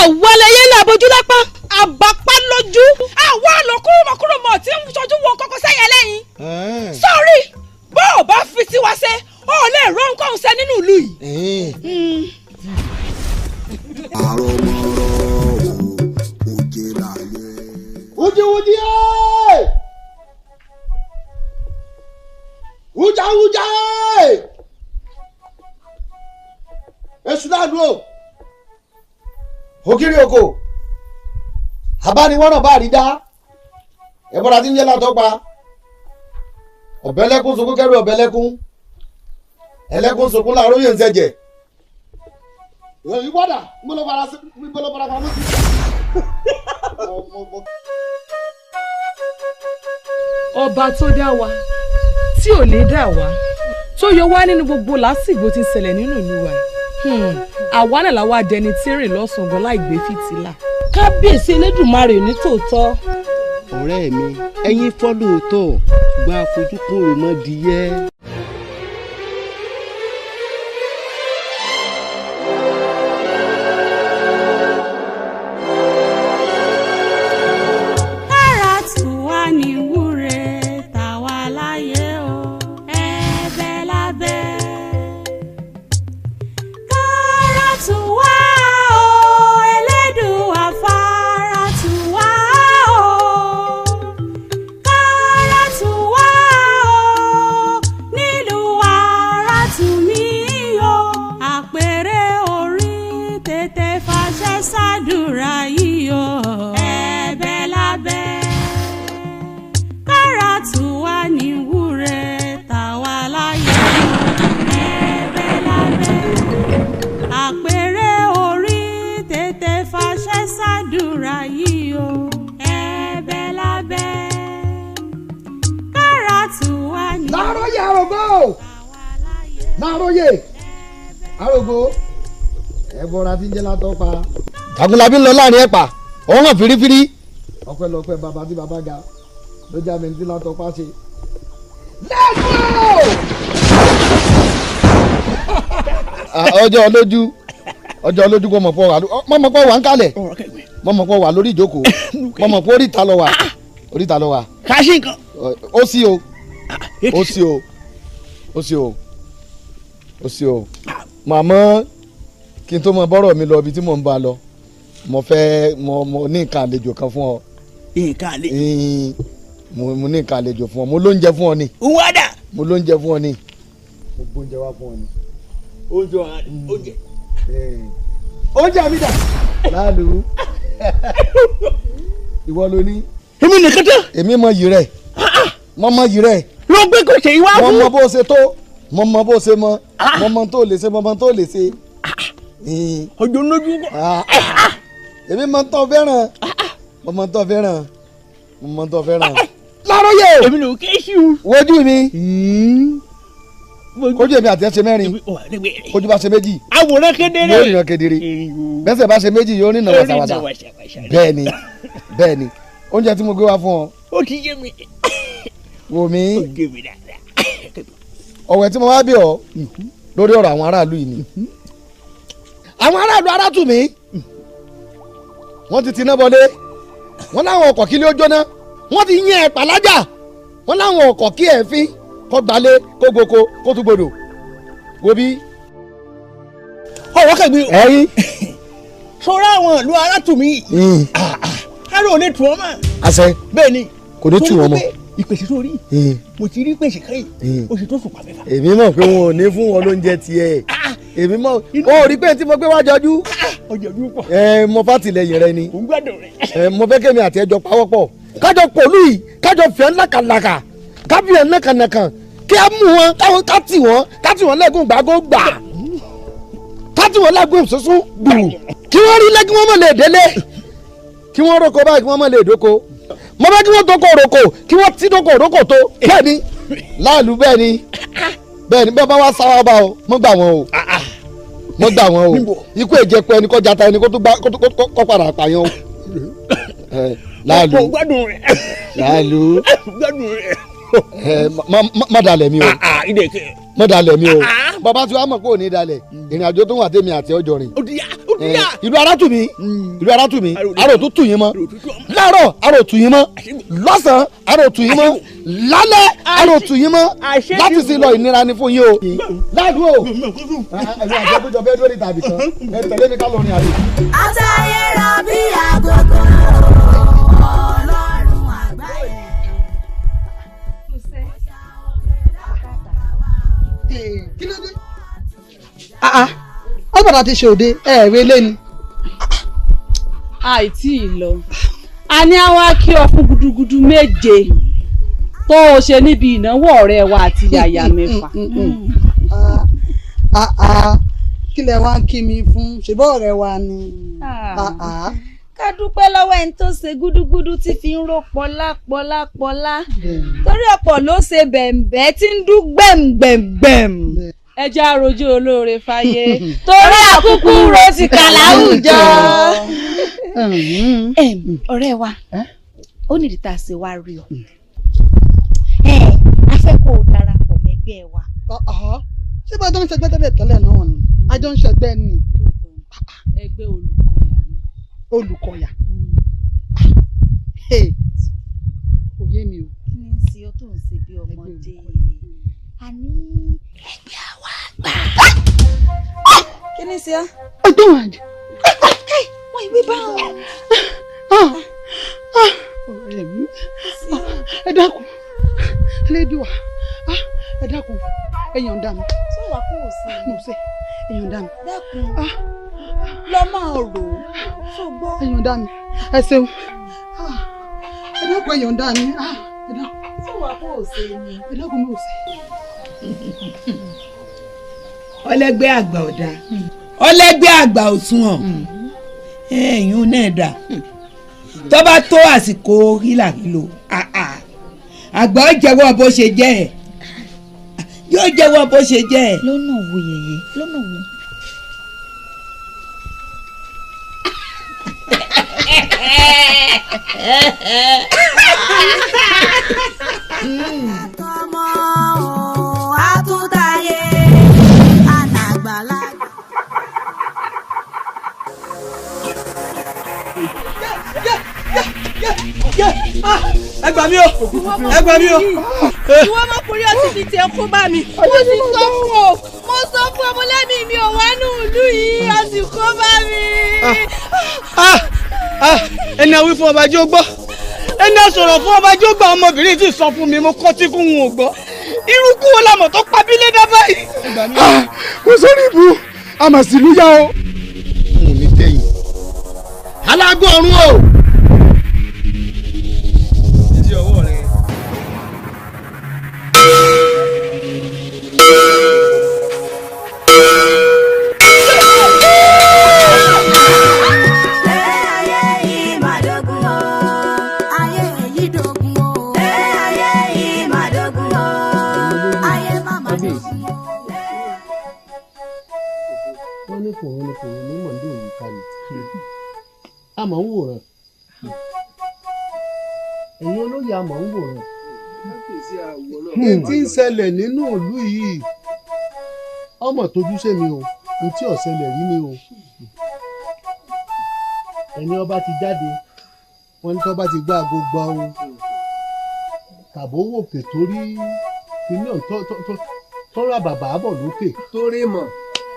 àwọlé yẹn náà bójú lápá àbápá lójú àwọn àlòkúròmọkúròmọ tí ń sojú wọn kọkọ sẹ́yìn lẹ́yìn. sọrí bó o bá fi tiwa ṣe o lè rọ nǹkan ṣe nínú ìlú yìí. Uji uja esudadu ògiri oko abániwọ́nà bá rí dá ẹ̀bọ́ra tí ń jẹ́ látọ́pa ọ̀bẹ́lẹ́kún sunkún kẹ́rù ọ̀bẹ́lẹ́kún ẹlẹ́kún sunkún láàárọ̀ yẹn ń sẹ́jẹ̀ ìwọ́dà gbọ́lọ́bara pamọ́ sí. ọba tó dá wa tí ò ní dá wa tó yọ wá nínú gbogbo lásìgbò tí ń ṣẹlẹ̀ nínú ìlú wa yìí àwa náà làwa dẹni tí ń rìn lọ́sàn-án gan láì gbé fìtílà. kábíyèsí elédùnmarè ní tòótọ́. ọ̀rẹ́ mi ẹ̀yin fọ́ lóòótọ́ gba àfojúkún rò mọ́ díẹ̀. Jagunlabi ń lọ láàrin ẹ̀pà ọ̀hún hàn fírífírí. ọpẹ́lọpẹ́ bàbá tí bàbá ga ló já mi ní látọpá ṣe. ọjọ́ olójú kò mọ̀ pọ̀ wà ń kalẹ̀ mọ̀ pọ̀ wà lórí ìjókòó mọ̀ pọ̀ oríta lọ wà. káṣí nǹkan. ó sí o màmá kí n tó mọ bọ́rọ̀ mi lọ ibi tí mò ń bá lọ mo fẹ́ mo ní nǹkan àlejò kan fún ọ. nǹkan àlejò. mo ní nǹkan àlejò fún ọ mo lóúnjẹ fún ọ ni. wádà. mo lóúnjẹ fún ọ ni. mo gbóúnjẹ wá fún ọ ni. oúnjẹ. oúnjẹ mi dà. láàlú ìwọ ló ní. èmi nìkan tán. èmi mọ yìí rẹ mọ yìí rẹ. ló gbé kò ṣe ìwà fún. mo mọ bó ṣe tó mo mọ bó ṣe mọ mo mọ tó lè ṣe mo mọ tó lè ṣe. ọjọ́ lójú kọ. èmi mọ tó fẹ́ràn mo mọ tó fẹ́ràn mo mọ tó fẹ́ràn. Láròyè. èmi ló ké sí o. wojú mi kójú èmi àti ẹ ṣe mẹ́rin kójú bá ṣe méjì. àwòrán kedere. yóò rìnà kedere bẹ́sẹ̀ bá ṣe méjì yóò rìnà wàsàwàsà. bẹ́ẹ̀ ni oúnjẹ tí mo gbé wá fún ọ. ó ti yé mi. wò mí. ó gé mi dáadáa. ọ̀wẹ̀ tí mo wá bí ọ lórí ọ̀rọ̀ àwọn aráàlú yìí ni. àwọn aráàlú Arátùmí wọ́n ti tiná bọlé wọ́n láwọn ọkọ̀ kí lé ó jóná wọ́n ti yín ẹ̀pà lájà wọ́n láwọn ọkọ̀ kí ẹ̀fín kọ́ gbalé kó gboko kó tún gbòdò wo bí. ọ̀rọ̀ kẹ́gbẹ́ ẹ̀yìn. sọ́ra àwọn ìlú Arátùmí aró lè tù ọ́ mọ́. àṣẹ bẹ́ẹ̀ ni kò ní tù wọ́n mọ́. ìpèsè tó rí mo ti rí pèsè kẹ́yìn o sì tó sùn pàmẹ́fà. èmi mọ̀ pé wọn ò ní fún wọn lóúnjẹ tiẹ̀ èmi mọ̀ wọn ò rí pé tí mo gbé wá jọjú. ọjọ́jú pọ̀. mo fàtìlẹ́yìn rẹ ni. mo ń gbádùn rẹ. mo fẹ́ kémi àti ẹjọ́ pawọ́pọ̀ kájọ pòlú yìí kájọ fẹ́ ńlákàlàkà kábíyàn nàkànàkàn kí á mú wọn ká tì wọn lẹ́gùn gbàgbó gbà ká tì wọn lẹ́gùn sísún gbù kí wọ́n rí lẹ́gùn wọn mọ̀ lè délé kí wọ́n roko báyìí kí wọ́n mọ̀ lè dóko mo fẹ́ kí wọ́n dóko roko kí wọ́n ti dóko roko tó bẹ́ẹ̀ ni láàlú bẹ́ẹ̀ ni bẹ́ẹ̀ bá wá sáwá bá o mo gbà wọn o mo gbà wọn o ikú ìjẹpẹ ẹni kọjá ta ẹni kó padà pààyàn o láàlú láàlú má dalẹ̀ mi o má dalẹ̀ mi o bàbá tí wàá mọ̀ pé ò ní dalẹ̀ ìrìn àjò tó wà tèmi àti ọjọ́ rìn ìlú Arátùmí ìlú Arátùmí àrò tó tù yín mọ́ láàárọ̀ àrò tù yín mọ́ lọ́sàn-án àrò tù yín mọ́ lálẹ́ àrò tù yín mọ́ láti sí lọ ìnira ni fún yín o. láàdú o ẹ̀rọ àjẹpẹ́jọ bẹ́ẹ̀ lórí tàbí kan ẹ̀ tẹ̀lé mi ká lọ rìn àjò. àtàyè rà bí àgógó Ọlọ́run àgbáyé. kí ló dé. ọ̀bàdà ti ṣe òde ẹ̀ẹ́rẹ́ lẹ́ni. àìtí ìlọ a ní àwọn akí ọ fún gudugudu méje tó o ṣe níbi ìnáwó ọ̀rẹ́ wa àti yàyà mẹ́fà. kí lẹ wá ń kí mi fún ṣèbọ̀ ọ̀rẹ́ wa ni. ká dúpẹ́ lọ́wọ́ ẹni tó ṣe gúdúgúdú tí fi ń ró pọlápọlápọlá torí ọ̀pọ̀ ló ṣe bẹ̀m̀bẹ́ tí ń dún gbẹ̀m̀gbẹ̀m̀gbẹ̀m. ẹ jẹ́ àròjù olóore fáyé torí àkúkú ro ti kà láwùjọ. ọ̀rẹ́ wa ó nídìí tá a ṣe wá rí ọ a fẹ́ kó o darapọ̀ mẹ́gbẹ́ wa. ṣé bá a jọ ń ṣẹgbẹ́ tẹ́lẹ̀ náà ni a jọ ń ṣẹgbẹ́ ni. ẹgbẹ́ olùkọ̀yà. kò yé mi o. kí ni ń ṣe ọ tó ń ṣe bí ọmọdé àní ẹgbẹ́ àwa àgbà. kí ni ń ṣe ọ. ọjọ́ wa jù. wọ́n ìwé bá wọn. ọ̀rẹ́ mi ẹ dákun Elédùà ẹ dákun ẹ yọ̀ǹda mi. ṣé wàá kó o sí i. mo ṣe ẹ yọ̀ǹda mi. dákun lọ máa rò ó ṣùgbọ́n. ẹ yọ̀ǹda mi ẹ ṣeun ẹ dákun ẹ yọ̀ǹda mi ẹ dákun. ṣé wàá kó o sí i. ẹ dákun mi ò ṣe. ọlẹ́gbẹ́ àgbà ọ̀dà ọlẹ́gbẹ́ àgbà òsùnwọ̀n ẹ̀yìn náà dà tó bá tó àsìkò hílàhílò àgbà ó jẹ́wọ́ bó ṣe jẹ́ ẹ̀ yóò jẹ́wọ́ bó ṣe jẹ́ ẹ̀. lọ́nà wo yẹ̀yẹ́ lọ́nà wo. ọmọ àtúntàyè ànàgbàlagbà. ẹ gbà mí o ẹ gbà mí o. ìwọ ọmọkùnrin ọtí fi tiẹ̀ kó bá mi. mo ti sọ fún o mo sọ fún ọmọlẹ́mí mi ò wá ní ìlú yìí ọtí kó bá mi. ẹni àwí fún ọba jó gbọ́ ẹni àsọ̀rọ̀ fún ọba jó gbọ́ ọmọbìnrin tí sọ fún mi mo kọ́ tí kún un ò gbọ́ irú kú wo lamọ̀ tó pa bílẹ̀ dá báyìí. kò sórí ibu àmàsìlú yá o. mo ní tẹ̀yìn alágọ̀ ọ̀run o. títí ọwọ́ rẹ. wọ́n ní kòrò ní mọ̀ndé òyìn kalẹ̀ àmọ́ ń wòran ẹ̀yin olóyè àmọ́ ń wòran. tí ń ṣẹlẹ̀ nínú ìlú yìí ọmọ tójú sẹ́mi o ní tí ọ̀sẹ̀lẹ̀ rí ni o ẹni ọba ti jáde wọ́n ní tó bá ti gbá aago gbá o tàbó wòkè torí kíní tó rà bàbá bọ̀ lókè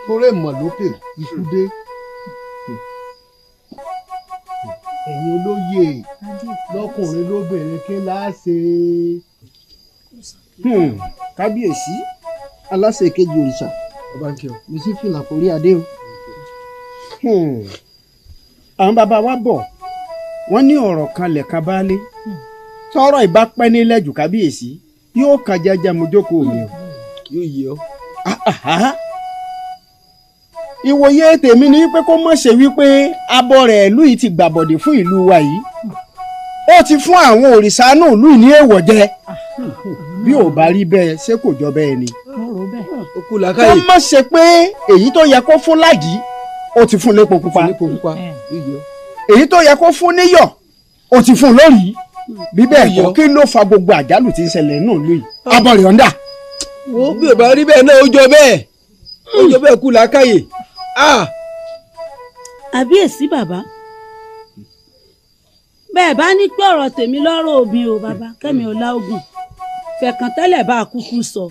torí mọ̀ lókè ikú dé. ẹ̀yin olóyè lọ́kùnrin lóbìnrin kí láá ṣe. kábíyèsí aláṣẹ kejì òrìṣà mo sì fìlà forí adé o. àwọn bàbá wa bọ̀ wọ́n ní ọ̀rọ̀ kan lẹ̀ka baálé tọ́rọ̀ ìbá pẹ́ nílẹ̀ jù kábíyèsí yóò kàn jẹ́jẹ́ mo jókòó mi o. yóò yẹ ọ́. ìwòye tèmi ni wípé kó mọ̀ ṣe wípé abọ́ rẹ̀ ìlú yìí ti gbàbọ̀dé fún ìlú wa yìí ó ti fún àwọn òrìṣà náà ìlú ní èèwọ̀ jẹ bí ò bá rí bẹ́ẹ̀ ṣé kò jọ bẹ́ẹ̀ ni. okú làákàyè. kó mọ̀ ṣe pé èyí tó yẹ kó fún láàgì ó ti fún lépo pupa èyí tó yẹ kó fún níyọ̀ ó ti fún lórí bí bẹ́ẹ̀ kọ́ kí ló fa gbogbo àjálù tí ń ṣẹlẹ̀ náà lóyè abọ́ rẹ̀ ọ̀ndà. wo bí ò bá rí bẹ́ẹ̀ náà ó jọ bẹ́ẹ̀ kú làákàyè. àbíyèsí bàbá bẹ́ẹ̀ bá ní pé ọ̀rọ̀ tèmi lọ́rọ̀ òbí o bàbá Kẹ́mi Ọláògùn fẹ̀kàn tẹ́lẹ̀ bá a kúkú sọ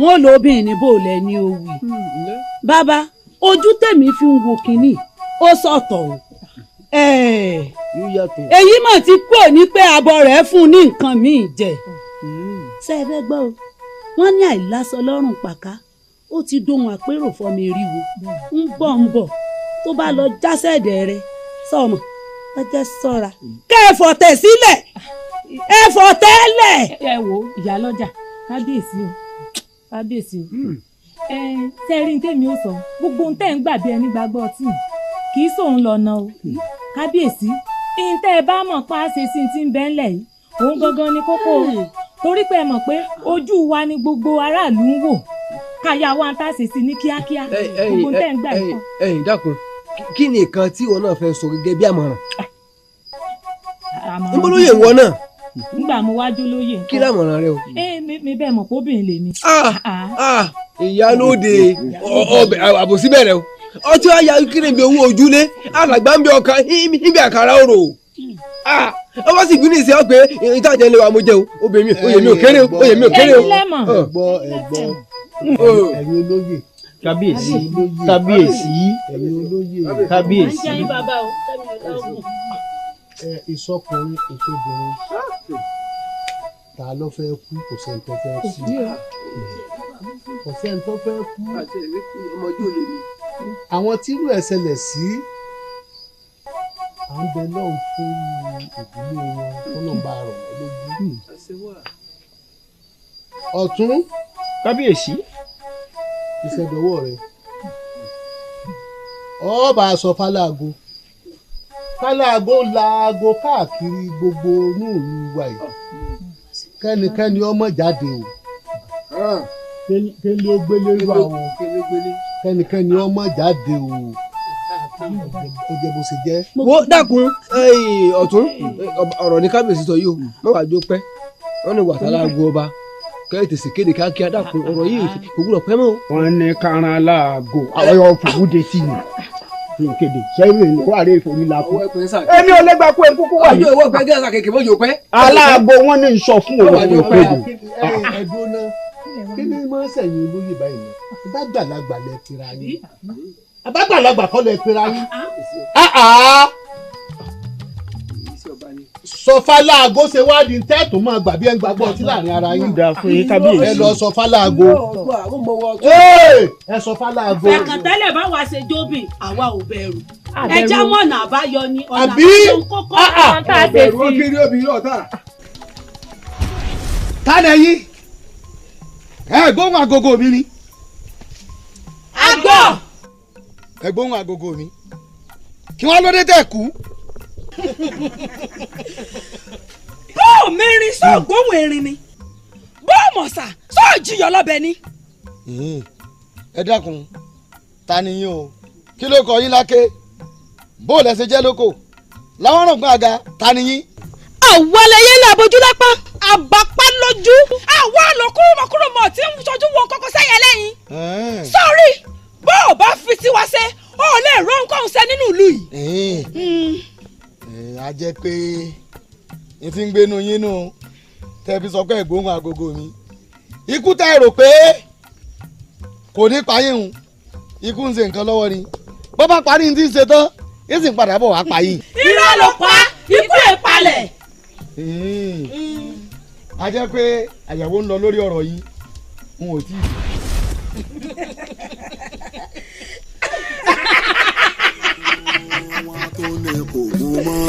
wọn ò lo obìnrin níbò lẹ́ni òwì bàbá ojú tèmi fi ń wo kínní ó sọ̀tọ̀ o èyí mà ti kúrò ní pé abọ́ rẹ̀ fún un ní nǹkan míì jẹ ṣe é fẹ́ gbọ́ o wọ́n ní àìlásọ lọ́rùn pàká ó ti dohun àpérò fọmọ eriwo ń bọ̀ tó bá lọ jásẹ̀dẹ̀ rẹ sọmọ ẹ jẹ́ sọ́ra kẹ́ ẹ fọ̀tẹ̀ sílẹ̀ ẹ fọ̀tẹ̀ lẹ̀. ẹ wo ìyálọ́jà kábíyèsí o kábíyèsí o tẹ́rí ní tèmi ó sọ gbogbo ohun tẹ́ ń gbà bí ẹni gbàgbọ́ ọtí kì í sóun lọ́nà o kábíyèsí ihun tẹ́ ẹ bá mọ̀ pa á ṣe sí ti ń bẹ́ ńlẹ̀ yìí òun gangan ni kókó torí pé ẹ mọ̀ pé ojú wa ni gbogbo aráàlú ń wò káyà wa ń tà sí sí ní kíákíá gbogbo tẹ́ ń gbà yìí. ẹ̀yin dákun kí ni nǹkan tí wọn náà fẹ́ sọ gẹ́gẹ́ bí àmọ̀ràn. níbo ló yẹ ìwọ náà. nígbà mo wájú lóye nǹkan. kí lámọ̀ràn rẹ o. mi bẹ́ẹ̀ mọ̀ pé obìnrin lèmi. ìyálóde àbòsí bẹ̀rẹ̀ o ọtí wa ya kiri bí owó ojúlé alàgbà ń bẹ ọkàn ibi àkàrà òrò ọ bá sì gbé ní ìṣe ọ pé ìtajà ilé wa mo jẹ o obìnrin oyè mi ò kéré o oyè mi ò kéré o. ẹ̀yin olóyè kábíyèsí kábíyèsí ẹ̀yin olóyè kábíyèsí. ìsọkùnrin ìsọbìnrin ta ló fẹ́ kú kò sẹ́ni tó fẹ́ kú kò sẹ́ni tó fẹ́ kú àwọn tírú ẹ̀ ṣẹlẹ̀ sí à ń bẹ náà fún ìdílé wọn kọ́nà bá rọ̀ wọ́n lójú. ọ̀tún kábíyèsí ìṣẹ̀dọ̀wọ́ rẹ̀ ọba aṣọ fáláago laago káàkiri gbogbo inú ìlú wa yìí kẹ́nikẹ́ni ọmọ jáde o kẹ́ni ó gbélé wà o kẹ́nikẹ́ni ọmọ jáde o ó jẹ́ bó ṣe jẹ́. wo dákun ọ̀tún ọ̀rọ̀ ní kábíyèsí sọ yìí o má wàá jó pẹ́ wọ́n ní wàtálá aago ọba kẹ́hìn tèsì kéde kíákíá dákun ọ̀rọ̀ yìí òwúrọ̀ pẹ́ mọ́. wọ́n ní karan láago àwọn yóò fòwúde sí i kéde sẹ́yìn wà lè forí la kú. èmi ò lè gbà kó ekúkú wà ní. ọjọ́ ìwọ pẹ́ gẹ́gẹ́ kékeré mọ́jọ́ pẹ́. aláàbò wọn ní sọ fún òun ní kéde. ẹ̀dùn náà kí ni máa ń sẹ̀yìn olóyè báyìí náà àbágbàlagbà lẹ pera yín àbágbàlagbà kọ́ lẹ pera yín. sọfáláago ṣe wádìí tẹ́ẹ̀tù máa gbà bí ẹ ń gbàgbọ́ ọtí láàrin ara yín. ẹ lọ sọfáláago ẹ sọfáláago. fẹ̀kàntẹ́lẹ̀ bá wa ṣe jóbìn àwa ò bẹ̀rù ẹja mọ̀nà àbáyọ ni ọ̀nà àbí àbẹ̀rù wọn kiri obìnrin ọ̀tá. tánà yín ẹ gbóhùn agogo mi ni. agbọ́. ẹ gbóhùn agogo mi kí wọ́n lóde tẹ̀ kú. bó o mẹ́rin sọ gbóhùn erin ni bó o mọ̀sà sọ jiyọ̀ lọ́bẹ̀ ni. ẹ dákun ta ni yín o kí ló kọ yín lákè bó o lẹ́sẹ̀ jẹ́ lóko láwọn ọ̀rọ̀gbọ́n àga ta ni yín. àwọn ẹlẹ́yẹ là bójú lápá àbápá lójú àwọn àlọ́kùrùmọ̀kùrùmọ̀ tí ń sojú wọn kọ́kọ́ sẹ́yẹ lẹ́yìn. sọ́ọ̀rì bó o bá fi tiwa ṣe o lè rọ nǹkan ṣe nínú ìlú yìí. a jẹ́ pé n ti ń gbénu yín nù tẹ́ fi sọ pé ẹ̀gbóhùn agogo mi ikú tẹ́ ẹ rò pé kò ní pa yín hùn ikú ń ṣe nǹkan lọ́wọ́ ni bó bá parí ní ti ń ṣe tán yín sì ń padà bọ̀ wá pa yín. irọ́ ló pa ikú ẹ̀ palẹ̀. a jẹ́ pé àyẹ̀wò ń lọ lórí ọ̀rọ̀ yìí n ò tí ì. tó ní kò mú mọ́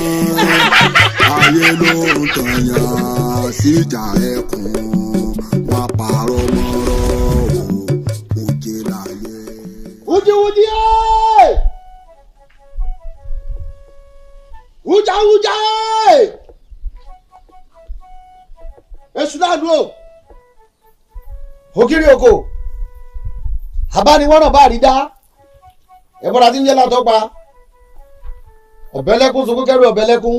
ayé ló ń tọ̀yàn síjà ẹkùn wọn pààrọ̀ mọ́rọ́ òjè láyé. wújíwújí ẹ̀ wújáwújá ẹ̀ èṣù náà dúró ògiri oko abániwọ́nà bá rí dá ẹ̀bọ̀dà tí ń jẹ́ látọ́ pa ọ̀bẹ́lẹ́kún sunkún kẹ́rù ọ̀bẹ́lẹ́kún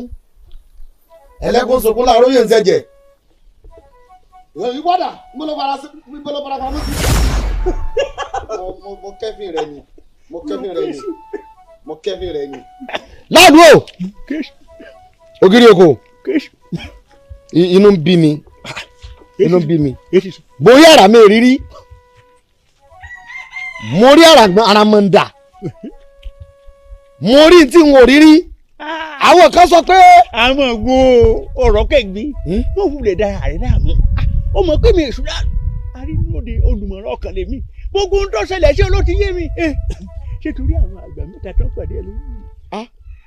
ẹlẹ́kún sunkún láàárọ̀ yẹn ń sẹ́jẹ̀ ìwọ́dà gbọ́lọ́bara pamọ́ sí. mo kẹ́fìn rẹ ni mo kẹ́fìn rẹ ni mo kẹ́mi rẹ ni. láàdúró ògiri oko inú ń bí mi borí ara mi rírí mo rí ara mọ̀ ń dà mo rí tí n ò rírí àwọn kan sọ pé. àmọ́ wo ọ̀rọ̀ kẹ́gbin wọ́n wulẹ̀ da àrẹ náà mú ó mọ̀ pé mi èṣù náà arínúòde olùmọ̀ràn ọkàn lèmi gbogbo ń tó ṣẹlẹ̀ ṣé ló ti yé mi ṣé torí àwọn àgbà mẹ́ta tó pàdé ẹ lórí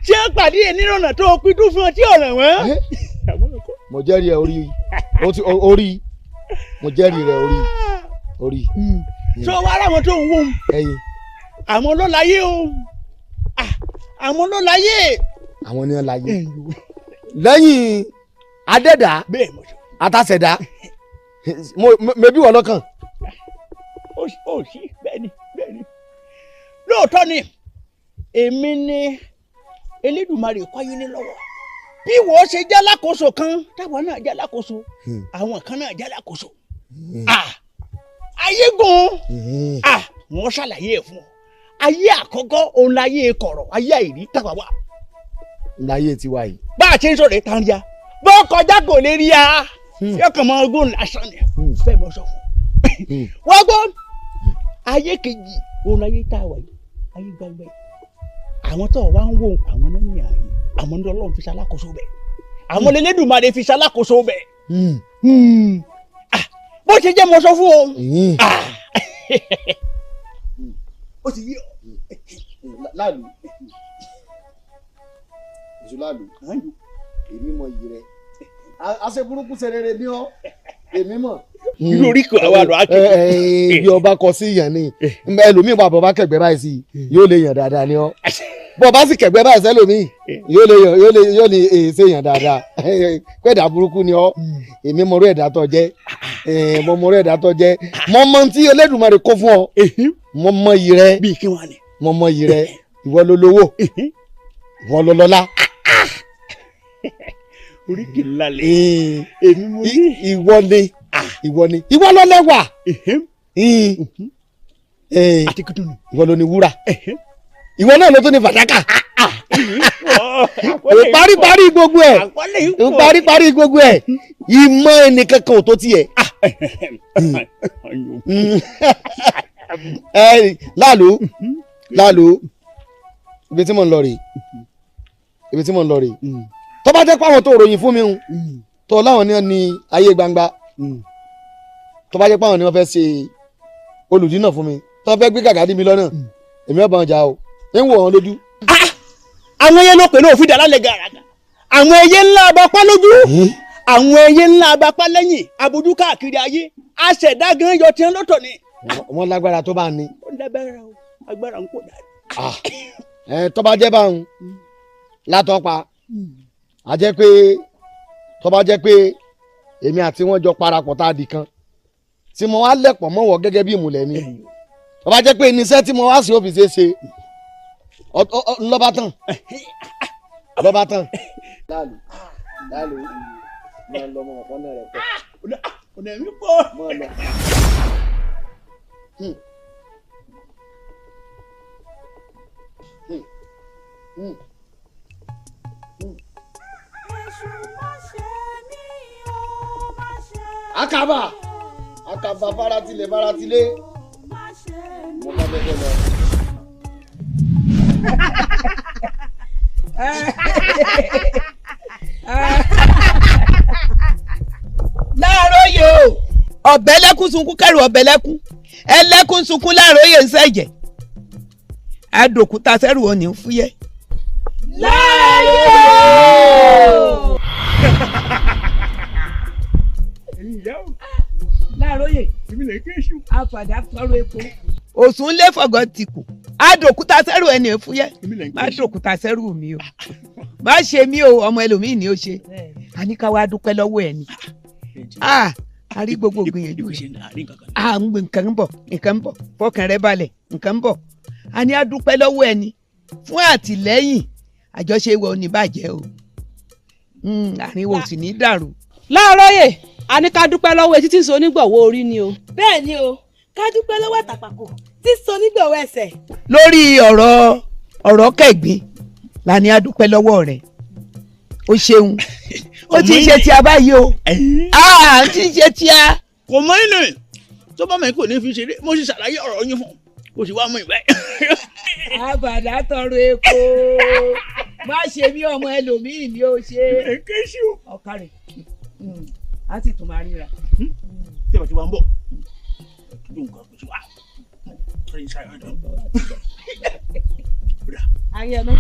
ṣé pàdé ẹ nírọ̀nà tó o pín dún fún ọ tí ọ̀ràn wọ́n. mo jẹ́rìí ẹ orí mo jẹ́rìí rẹ orí. sọ wá láwọn tó ń wò ó àwọn ló láyé o àwọn ló láyé. àwọn ni wọn láyé lẹ́yìn adẹ́dá àtàṣẹ̀dá mẹbí wọ lọ́kàn. ó sì bẹ́ẹ̀ni lóòótọ́ ni èmi ni Elédùmarè kọ́yé ní lọ́wọ́ bí wọ́n ṣe jẹ́ alákòóso kan táwọn náà jẹ́ alákòóso àwọn kan náà jẹ́ alákòóso ayé gan wọ́n ṣàlàyé ẹ̀ fún ọ ayé àkọ́kọ́ òun láyé kọ̀rọ̀ ayé àìrí tàwa wà. láyé tiwa yìí. bá a ṣe ń sọ̀rọ̀ ìtàn ríà bó kọjá kò lè rí a yọkàn mọ ogún lásán ni bẹ́ẹ̀ mọ sọ fún wọ́n gbọ́ ayé kejì òun láyé tàwa yìí ayé gbàgbẹ́ àwọn tó wá ń wò àwọn náà ní ààyè àwọn ní Ọlọ́run fi ṣalákòóso bẹ̀ àwọn Elédùmarè fi ṣalákòóso bẹ̀ bó ṣe jẹ́ mọ sọ fún o. ó ti yí ọ. láàlú èso láàlú èmi mọ iyì rẹ àṣẹ burúkú ṣerere ní ọ èmi mọ. irú orí kan àwọn àlọ́ àkẹ́kọ̀ọ́. bí ọba kọ sí yàn ni ẹlòmíì bá bọba kẹgbẹ́ báyìí sí yóò lè yàn dáadáa ni ọ bọba sì kẹgbẹ́ báyìí sẹlòmíì yóò lè ṣe yàn dáadáa pẹ̀dà burúkú ni ọ èmi mọ̀rọ̀ ẹ̀dá tó jẹ́ mọ̀rọ̀ ẹ̀dá tó jẹ́ mọ̀ tí Elédùmarè kó fún ọ mo mọ iyì rẹ bíi kí wọn ni mo mọ iyì rẹ ìwọ ló lówó ìwọ ló lọ́lá oríkì ńlá lè èmi mo ní ìwọ ló lẹ́wà ìwọ ló ní wúrà ìwọ náà ló tó ní fàdákà paríparí gbogbo ẹ paríparí gbogbo ẹ ìmọ̀ ẹnìkan kan ò tó tiẹ̀. láàlú ibi tí mo ń lọ rè tó bá jẹ́ pé àwọn tó ròyìn fún mi ń tó láwọn ní ayé gbangba tó bá jẹ́ pé àwọn ni wọ́n fẹ́ ṣe olùdínà fún mi tó fẹ́ gbé gàgà dí mi lọ́nà èmi ọba ọjà o ń wò wọn lójú. àwọn ẹyẹ ló pè ní òfin dàlálẹ̀ gàràgà àwọn ẹyẹ ńlá abapá lójú àwọn ẹyẹ ńlá abapá lẹ́yìn abojú káàkiri ayé aṣẹ̀dá gan yọ tiẹ̀ lọ́tọ̀ ni. wọ́n lágbára tó bá ní. ó lágbára o agbára ń kó dáa. tó bá jẹ́ báwọn látọ́pa a jẹ́ pé tó bá jẹ́ pé èmi àti wọn jọ parapọ̀ tá a di kan tí mo wá lẹ̀pọ̀ mọ́wọ́ gẹ́gẹ́ bí ìmùlẹ̀ mi tó bá jẹ́ pé irinṣẹ́ tí mo wá sí ọ́fíìsì ṣe lọ́ba tán. láàlú máa lọ ọmọ ọ̀pọ̀ náà rẹ̀ pọ̀. ọ̀nà mi pọ̀. máa lọ. akaba faratilẹ̀ mo bá bẹ́ẹ̀ lọ. Láàróyè o ọ̀bẹ̀lẹ́kún sunkún kẹrù ọ̀bẹ̀lẹ́kún ẹlẹ́kún sunkún Láàróyè ń sẹ̀jẹ̀ adòkúta sẹ́rù òní ń fúyẹ́. Láàróyè o. Láàróyè àfàdà kọrọ epo. Òsùn lé fọ̀gọ́ ti kù adòkúta sẹ́rù ẹni ń fúyẹ́ má dòkúta sẹ́rù mi o má ṣe mí o ọmọ ẹlòmíì ni ó ṣe àníkà wá dúpẹ́ lọ́wọ́ ẹ̀ ni a rí gbogbo gbìyànjú nǹkan ń bọ̀ fọkàn rẹ balẹ̀ nǹkan ń bọ̀ a ní a dúpẹ́ lọ́wọ́ ẹ̀ ni fún àtìlẹ́yìn àjọṣe wo ní bàjẹ́ o àárín wo sì ní dàrú. Láàróyè a ní ká dúpẹ́ lọ́wọ́ etí tí ń so onígbọ̀wọ́ orí ni o. bẹ́ẹ̀ ni o ká dúpẹ́ lọ́wọ́ àtàpàkò tí ń so onígbọ̀wọ́ ẹsẹ̀. lórí ọ̀rọ̀ ọ̀rọ̀ kẹ̀gbin la ní adúpẹ́ lọ́wọ́ rẹ̀ o ṣeun ó ti ṣe tí a báyìí o ti ṣe tí a. kò mọ inú ẹ tó bá mọ̀ kò ní fi ṣeré mo sì ṣàlàyé ọ̀rọ̀ yín fún kò sì wá mú ìwé. àbàdà tọrọ epo má ṣe bí ọmọ ẹlòmíì ni ó ṣe ọkàrẹ á sì tún máa ríra. tí wọ́n ti wá ń bọ̀ ayé ẹnu.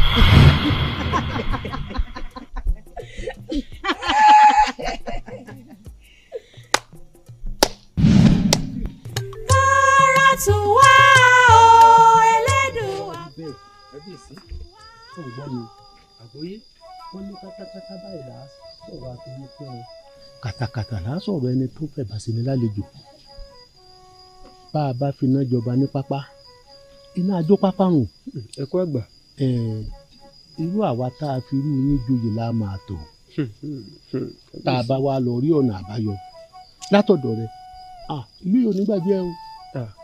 kára tún wá o Ẹlẹ́dùà. bẹ́ẹ̀ kábíyèsí tó ń gbọ́ mi àgbóyé wọ́n ní pátápátá báyìí là á sọ̀rọ̀ àfihàn fún ọ. kàtàkàtà là á sọ̀rọ̀ ẹni tó fẹ́ bá sí ni lálejò bá a bá fi iná jọba ní pápá iná ajó pápá rùn. ẹ̀kọ́ àgbà. irú àwa tá a fi irú yín joyè la máa tò tá a bá wá lọ rí ọ̀nà àbáyọ látọ̀dọ̀ rẹ̀ ìlú yìí ò ní gbàgbé ẹ o.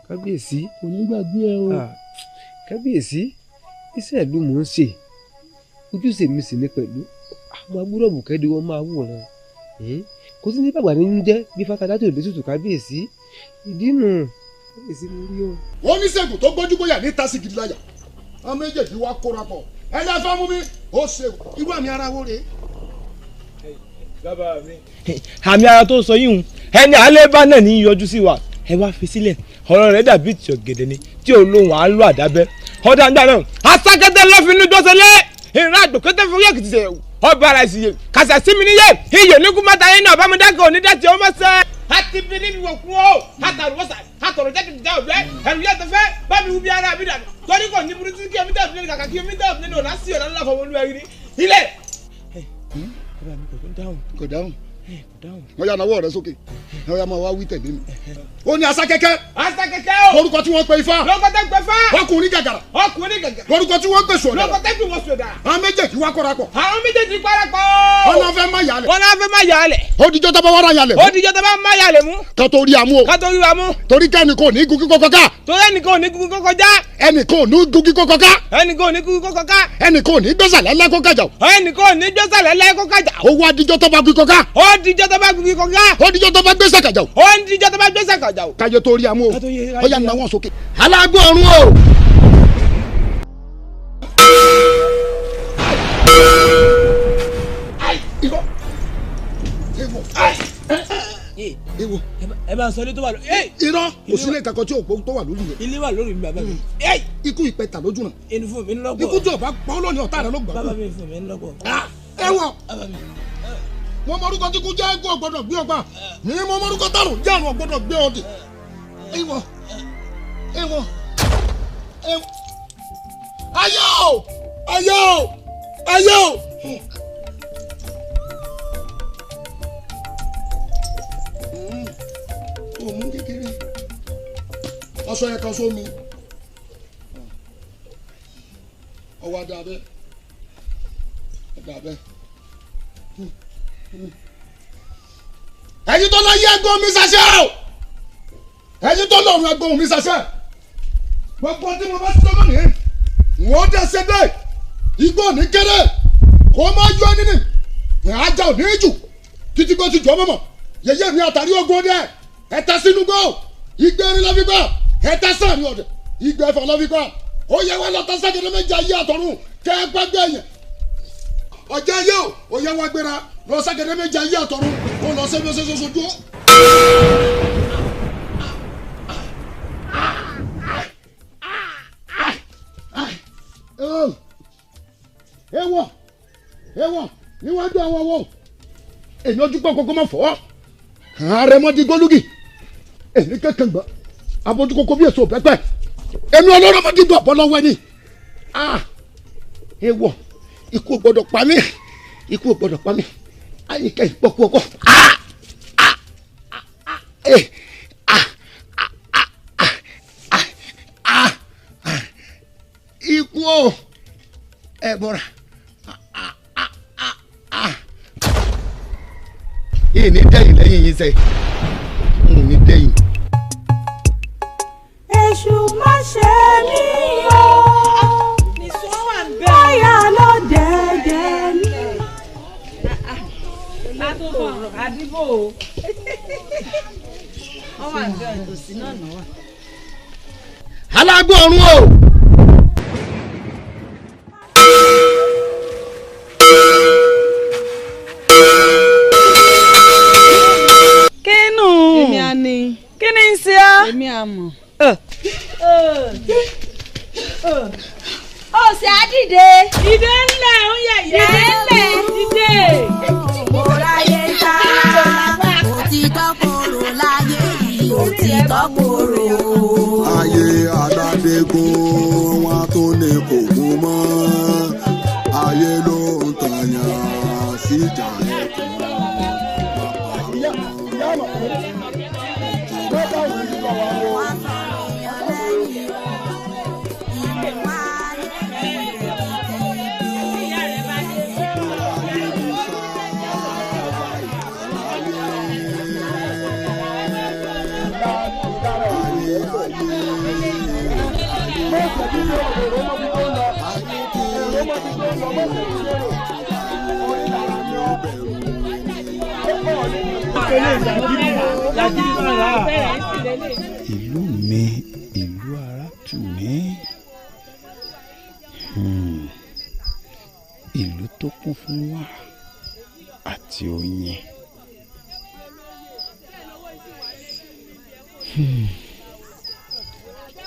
kábíyèsí ò ní gbàgbé ẹ o. kábíyèsí iṣẹ́ ìlú mò ń ṣe ojúṣe mi sì ní pẹ̀lú àwọn agbúrò bùkẹ́dì wọn máa wòran kò sí ní bàbá nínú jẹ́ bí fatadátò lóṣùtù kábíyèsí ìdí nù kábíyèsí mo rí o. oníṣègùn tó gbójú bóyá ní tásì gidi láyà àwọn méjèèjì wá kóra pọ̀ ẹni afẹ́ mú mi ó ṣe irú àmì ara wo rèé. àmì ara tó sọ yìí ẹni alẹ́ bá náà ní yọjú sí wa ẹ wá fi sílẹ̀ ọ̀rọ̀ rẹ̀ dàbí tí ọ̀gẹ̀dẹ̀ ni tí olóhùn á lọ àdábẹ́ ọ̀dà ń gbà náà asákẹ́tẹ́ lọ́fínú dọ́sẹ̀lẹ̀ ìrìn àgbẹ̀kẹ́tẹ́ fún yẹ́ kìtìsẹ̀ ọba ara ìsìyẹ kàṣà sí mi níyẹ iyẹ nígun mẹ́ta yẹn náà bámúdákẹ́ onídàtì ọmọ sẹ́. àti bí níbi wọ̀ kú o àtàrúwọ̀sà àtọ̀rọ̀ jẹ́ kìtìjà ọ̀bẹ ẹ̀rù yẹ́ tẹ́fẹ́ bámi wú bí ara mi dànù torí kò ní burúkú kí omi tẹ̀sí kàkà kí omi tẹ̀sí nínú ọ̀nà sí ọ̀nà ńlá fọwọ́ olúwa yìí ilé. kò dáhùn wọ́n yà náwó rẹ̀ sókè wọ́n yà máa wá wí tẹ̀lé mi. ó ní asakẹ́kẹ́. asakẹ́kẹ́ o. lórúkọ tí wọ́n pe ifá. lórúkọ tẹ́ ń pe fá. ọkùnrin gàgàrà. ọkùnrin gàgàrà. lórúkọ tí wọ́n pe sọ̀dà. lórúkọ tẹ́ ń pe wọ́n sọ̀dà. àwọn méjèèjì wá kóra pọ̀. àwọn méjèèjì kóra pọ̀. ọ̀nà fẹ́ má yàlẹ̀. ọ̀nà fẹ́ má yàlẹ̀. ó dijọ́ tó bá wàrà yàlẹ̀ mú. ó dijọ́ tó bá má yàlẹ̀ mú. ká tó rí amú o. ká tó rí amú. torí kẹ́ni kò ní gun kíkọ́ kọ́ká. torí ẹnì kò ní gun kíkọ́ kọjá. ẹnì kò ní gun kíkọ́ kọ́ká. ẹnì kò ní gun kíkọ́ kọ́ká. ẹnì kò ní gbẹ́sàlẹ̀ lẹ́kọ́ kájà. ẹnì kò ní gbẹ́sàlẹ̀ lẹ́kọ́ kájà. ó wá dijọ́ tó bá gun kíkọ́ ká. ó dijọ́ tó bá gun kíkọ́ ká. ó dijọ́ tó bá gbẹ́sẹ̀ kájà. ó dijọ́ tó bá gbẹ́sẹ̀ kájà. kájọ tó rí amú o. ó yà náwó sókè. alágbó ọ̀run o. ẹ bá ń sọ ilé tó wà lórí. irọ́ kò sí ilé kankan tí òpó tó wà lórí yẹn. ilé wà lórí mi bàbá mi. ikú ìpẹta lójú náà. inú fún mi ń lọ́gbọ̀. ikú tí o bá pọ́n lónìí ọ̀tá rẹ ló gbà. bàbá mi fún mi ń lọ́gbọ̀. ẹ wọ mo mọ orúkọ tí kú jẹ́ kó gbọ́dọ̀ gbé ọgbà ní mo mọ orúkọ tààrùn jẹ́ àrùn ọgbọ́dọ̀ gbé ọdì. ìwọ ayé o ayé o ayé o. òmù kékeré aṣọ yẹn kan sómi ọwọ́ adé abẹ́ ẹ̀yin tó lọ yẹ ẹ̀gbọ́n mi ṣàṣẹ o ẹ̀yin tó lọ rún ẹ̀gbọ́n mi ṣàṣẹ gbogbo tí mo bá ti tọ́kọ̀ nìyẹn wọ́n dẹ̀ ṣe dé igbó ní kéré kó má yọ nínú ajá ò ní jù títí kó ti jọ mọ́mọ́ yẹyẹ mi àtàrí ogun ọdẹ ẹ̀ta sínú gbọ́ ìgbẹ́rin lọ́fi gbọ́ ẹ̀ta sàmì ọ̀dẹ ìgbẹ́fọ̀ lọ́fi gbọ́ ó yẹ wá lọ́ta ságẹ̀dẹ̀ méjì ayé àtọ̀run kẹ́ ẹ gbàgbé yẹn ọjọ́ ayé o ó yẹ wá gbéra lọ ságẹ̀dẹ̀ méjì ayé àtọ̀run ó lọ sẹ́bi ọ̀sẹ̀ sojú. ewọ níwájú àwọn wo èmi ojú pọ̀ kókó mọ̀ fọ́ ààrẹ mọ́dí gólúgì èmi kankan gbọ́ abojú kókó bí èso pẹ́pẹ́ èmi ọlọ́rọ̀ mọ́dí gbọ́ bọ́ lọ́wọ́ ẹni ewọ ikú gbọ́dọ̀ pa mí ikú gbọ́dọ̀ pa mí àyíká ìpọ́kú ọkọ. ikú o ẹ bọ́ra yìí ní dẹ́yìn lẹ́yìn yìí sẹ́yìn ní dẹ́yìn. èṣù má ṣe mí o. nìṣó wà tó bọ̀ àdìbò ọmọ àgbẹ̀ ìtòsí náà nà wà. alágbó ọ̀run o. kínú èmi á ní. kí ni ń ṣe á. èmi á mọ̀. ó ṣe àdìde. ìdè ńlẹ̀ ń yẹ ìyá. ìdè ńlẹ̀ ìdè. mo ráyè ta òtítọ́ kòrò láyé yìí òtítọ́ kòrò. ayé aládégún wọn tó ní kò gún mọ́ ayé ló ń tàyàn síjà ẹkùn. ìlú mi ìlú ara tù mí ìlú tó kún fún wàrà àti oyin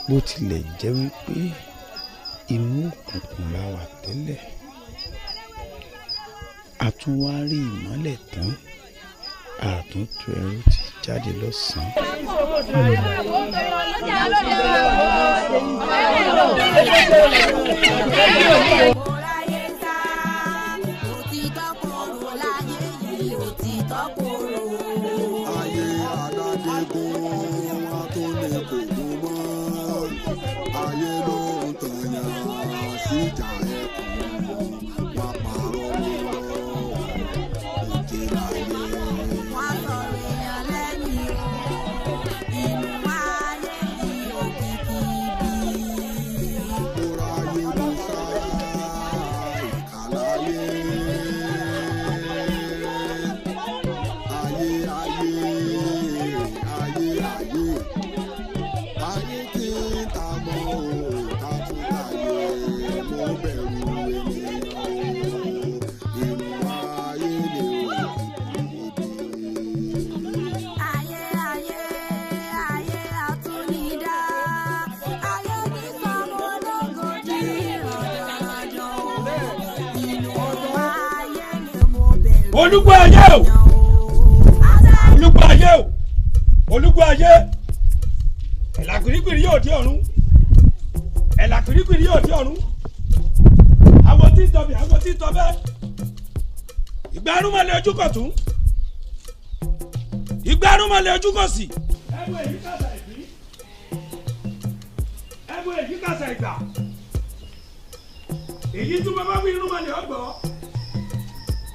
bó tilẹ̀ jẹ́ wípé inú òkùnkùn la wà tẹ́lẹ̀ a tún wá rí ìmọ́lẹ̀ tán àtúntò ẹrú ti jáde lọ́sàn-án. ayé aládégún wọn tó ní kò gún mọ́ ayé ló ń tàyàn síjà ẹkùn wọn pààrọ̀ òjì láyé. olúgbọ́ ayé o olúgbọ́ ayé o olúgbọ́ ayé ẹ̀là gbìrìgbìrì yóò di ọ̀run ẹ̀là gbìrìgbìrì yóò di ọ̀run àwọn tí ń tọ́bẹ̀ àwọn tí ń tọ́bẹ̀ ìgbà arúmọlẹ̀ ojú kọ̀ tún ìgbà arúmọlẹ̀ ojú kọ̀ sí. ẹ̀bùn èyí kàṣà ìbí ẹ̀bùn èyí kàṣà ìgbà èyí tún bá bá wí irúmọlẹ̀ ọgbọ́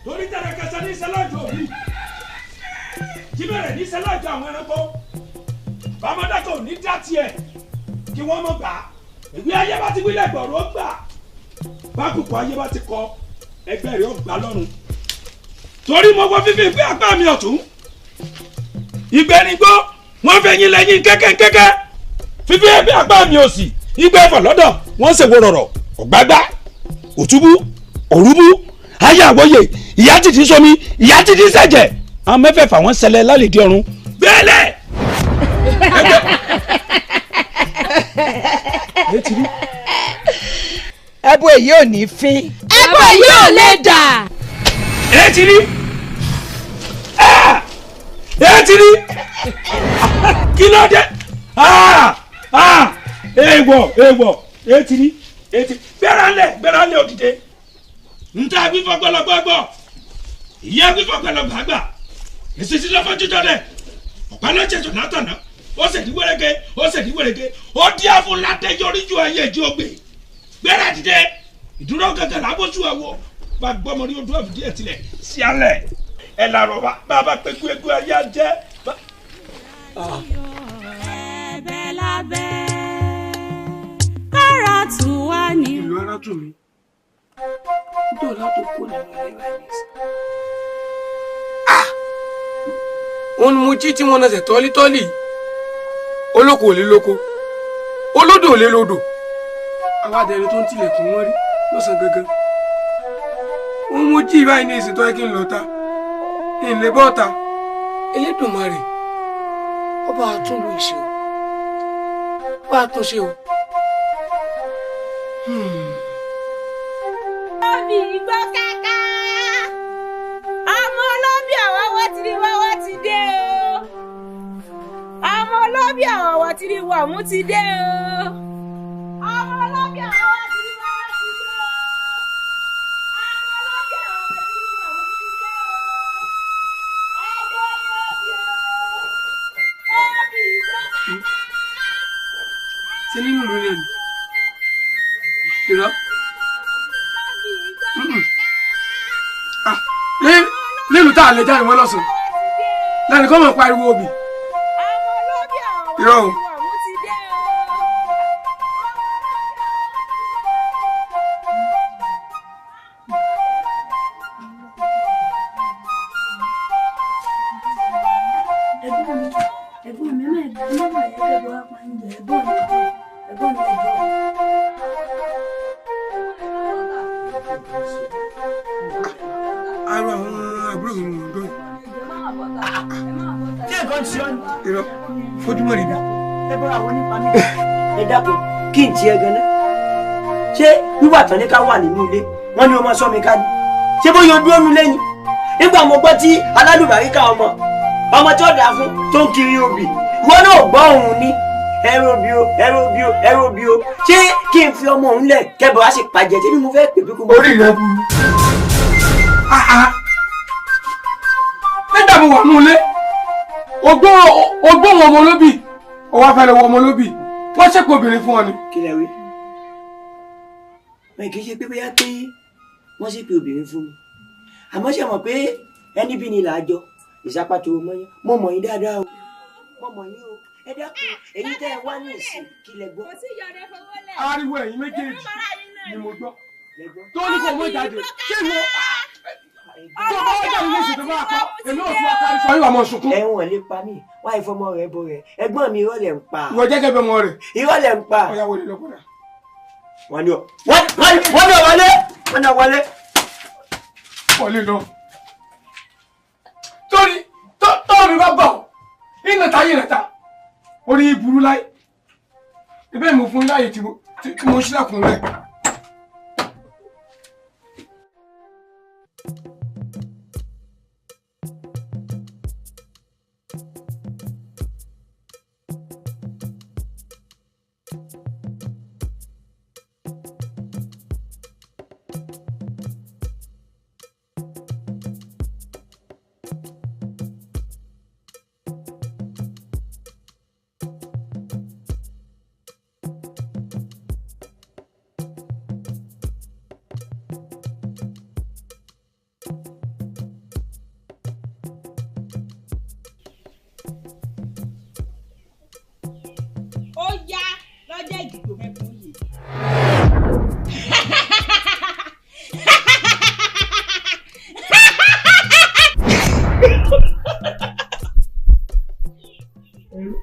torí tẹ̀rẹ̀ kẹsẹ̀ ní sẹ́lájò òbí jíbẹ̀rẹ̀ ní sẹ́lájò àwọn ẹranko bàmọ́dàkọ̀ ní dá tiẹ̀ kí wọ́n mọ̀ gbà ìwé ayé bá ti wílẹ̀ gbọ̀rọ̀ gbà bákùkù ayé bá ti kọ ẹgbẹ́ rẹ̀ ó gbà lọ́rùn torí mo wọ fífi ìgbé àgbà mi ọ̀tún ìgbẹ́nigbó wọ́n fẹ́ yín lẹ́yìn kẹ́kẹ́kẹ́kẹ́ fífi ìgbé àgbà mi òsì ìgbẹ́ ẹ̀fọ̀ lọ́dọ̀ wọ́n ṣèwò rọ̀rọ̀ ọ̀gbágbá òtúbú òrúbú ayé àwòye ìyá títí sọmi ìyá títí sẹ̀jẹ̀ àwọn mẹ́fẹ̀ẹ̀fà wọn ṣẹlẹ̀ lálẹ́dí ọ̀run gbẹ́lẹ̀. ẹbú èyí ò ní fín. ẹbú èyí ò lè dà. ẹ ti rí ẹ ti rí kí ló dé èèwọ̀ ẹ ti rí gbẹ́rẹ́ ńlẹ̀ òdìdé nta fífọ gbọlọgbọgbọ ìyá fífọ gbọlọgbàgbà ìsísí lọfọ jíjọ dẹ ọ̀pá lọ́jẹ̀jọ̀ látọ̀nà ó sì ní wẹ́rẹ́gẹ́ ó dí àfún látẹ yọrí ju ayé ìjọ gbé gbẹ́rẹ́ dìde ìdúró gẹ́gẹ́ lábọ́sù àwọ̀ bá gbọ́mọ ní odò àfìdí ẹ̀ tilẹ̀ sí alẹ̀ ẹ̀ làrọ̀ bá pé gbégbé ayé ajẹ́. ẹ̀bẹ̀ lábẹ́ kára tù wá ní. ìlú ara tù mí nítorí látò kó nínú ilé wa ní ìsìn. òun ni mo jí tí wọ́n náà tọ́lítọ́lì olóko ò lè lóko olódò ò lè lódò àwọn adẹ̀rẹ tó ń tilẹ̀kùn wọn rí lọ́sàn gangan òun mo jí báyìí ní ìsìn tó yẹ kí n lọ ta ìlẹ̀ bọ́ta Elédùmarè ọba àtúnlò ìṣe o ọba àtúnṣe o. Ọbì igbó kàkà ọmọ olóbì àwọwọ ti rí wọwọ ti dé o ọmọ olóbì àwọwọ ti rí wọmú ti dé o ọmọ olóbì àwọwọ ti rí wọwọ ti dé o ọmọ olóbì àwọwọ ti rí wọmú ti dé o ọbì igbó kàkà. Ṣé nínú ìlú rẹ ni ìrọ nílùú tá a lè jáde wọn lọ́sàn lẹ́nu kọ́ mọ̀ pariwo obì irọ́ o. Ẹ̀gbọ́n mi má ẹ̀gbọ́n wa pa ń jẹ ẹ̀gbọ́n mi Ara àwọn àbúrò mi mò ń dọ́ yìí. Ṣé nǹkan ti ọ́ ni? Irọ́ ojúmọ́ rí bí. Ẹ bọ́ra àwọn nípa mi. Ẹ dákun kí n tiẹ̀ gan-an. Ṣé wíwà tán ní ká wà nínú ilé? Wọ́n ní o máa sọ mi ká ní. Ṣé bóyá o dúró nu lẹ́yìn? Nígbà mo gbọ́ tí alálùbáríkà ọmọ tí ó dà fún tó ń kiri obì. Ìwọ náà gbọ́ òun ní ẹrọ bí o. Ṣé kí n fi ọmọ òun lẹ̀ kẹ́bọ̀ á sì pàjẹ́ tí mo fẹ́ pè pé kó mọ́. Orí rẹ burú. Nígbà mo wà nínú ilé, ogbó wọn ọmọ olóbì, ọwọ́ afẹ́lẹ́ wọ ọmọ olóbì, wọ́n ṣèpò obìnrin fún ọ ni. Kí lẹ wí? Wọ́n kì í ṣe pé bóyá pé wọ́n ṣèpè obìnrin fún mi. Àmọ́ ṣe mọ̀ pé ẹni bí ni làájọ ìsápàtó mọ́yán. Mo mọ̀ yín dáadáa o. Mo mọ̀ yín o. Ẹ dákun èyí tẹ́ ẹ wá ní ìsìn kí lẹ gbọ́. Ariwo ẹ̀yin méjèèjì ni mo gbọ́. Tó ní kò mọ jáde. Ṣé ìwọ tó bá wá jáde lóṣù tó bá pa èmi ò tún wá kárí sọ ìwà mọ̀ sunkún. Ẹ̀wọ̀n lè pa mí. Wá ìfọmọ rẹ̀ bọ rẹ̀. Ẹ̀gbọ́n mi irọ́ lẹ̀ ń pa. Ìwọ jẹ́gẹ́ bẹ́ mọ rẹ̀. Irọ́ lẹ̀ ń pa. Ọ̀yá wọlé lọ́kọ̀dà. Wọ́n ní wọlé. Wọlé lọ. Tóòrí bá bọ̀ ìnàta yìí nàta. Orí burú láì. Ibẹ̀ mo fún láyè tí mo ṣílẹ̀kùn rẹ̀.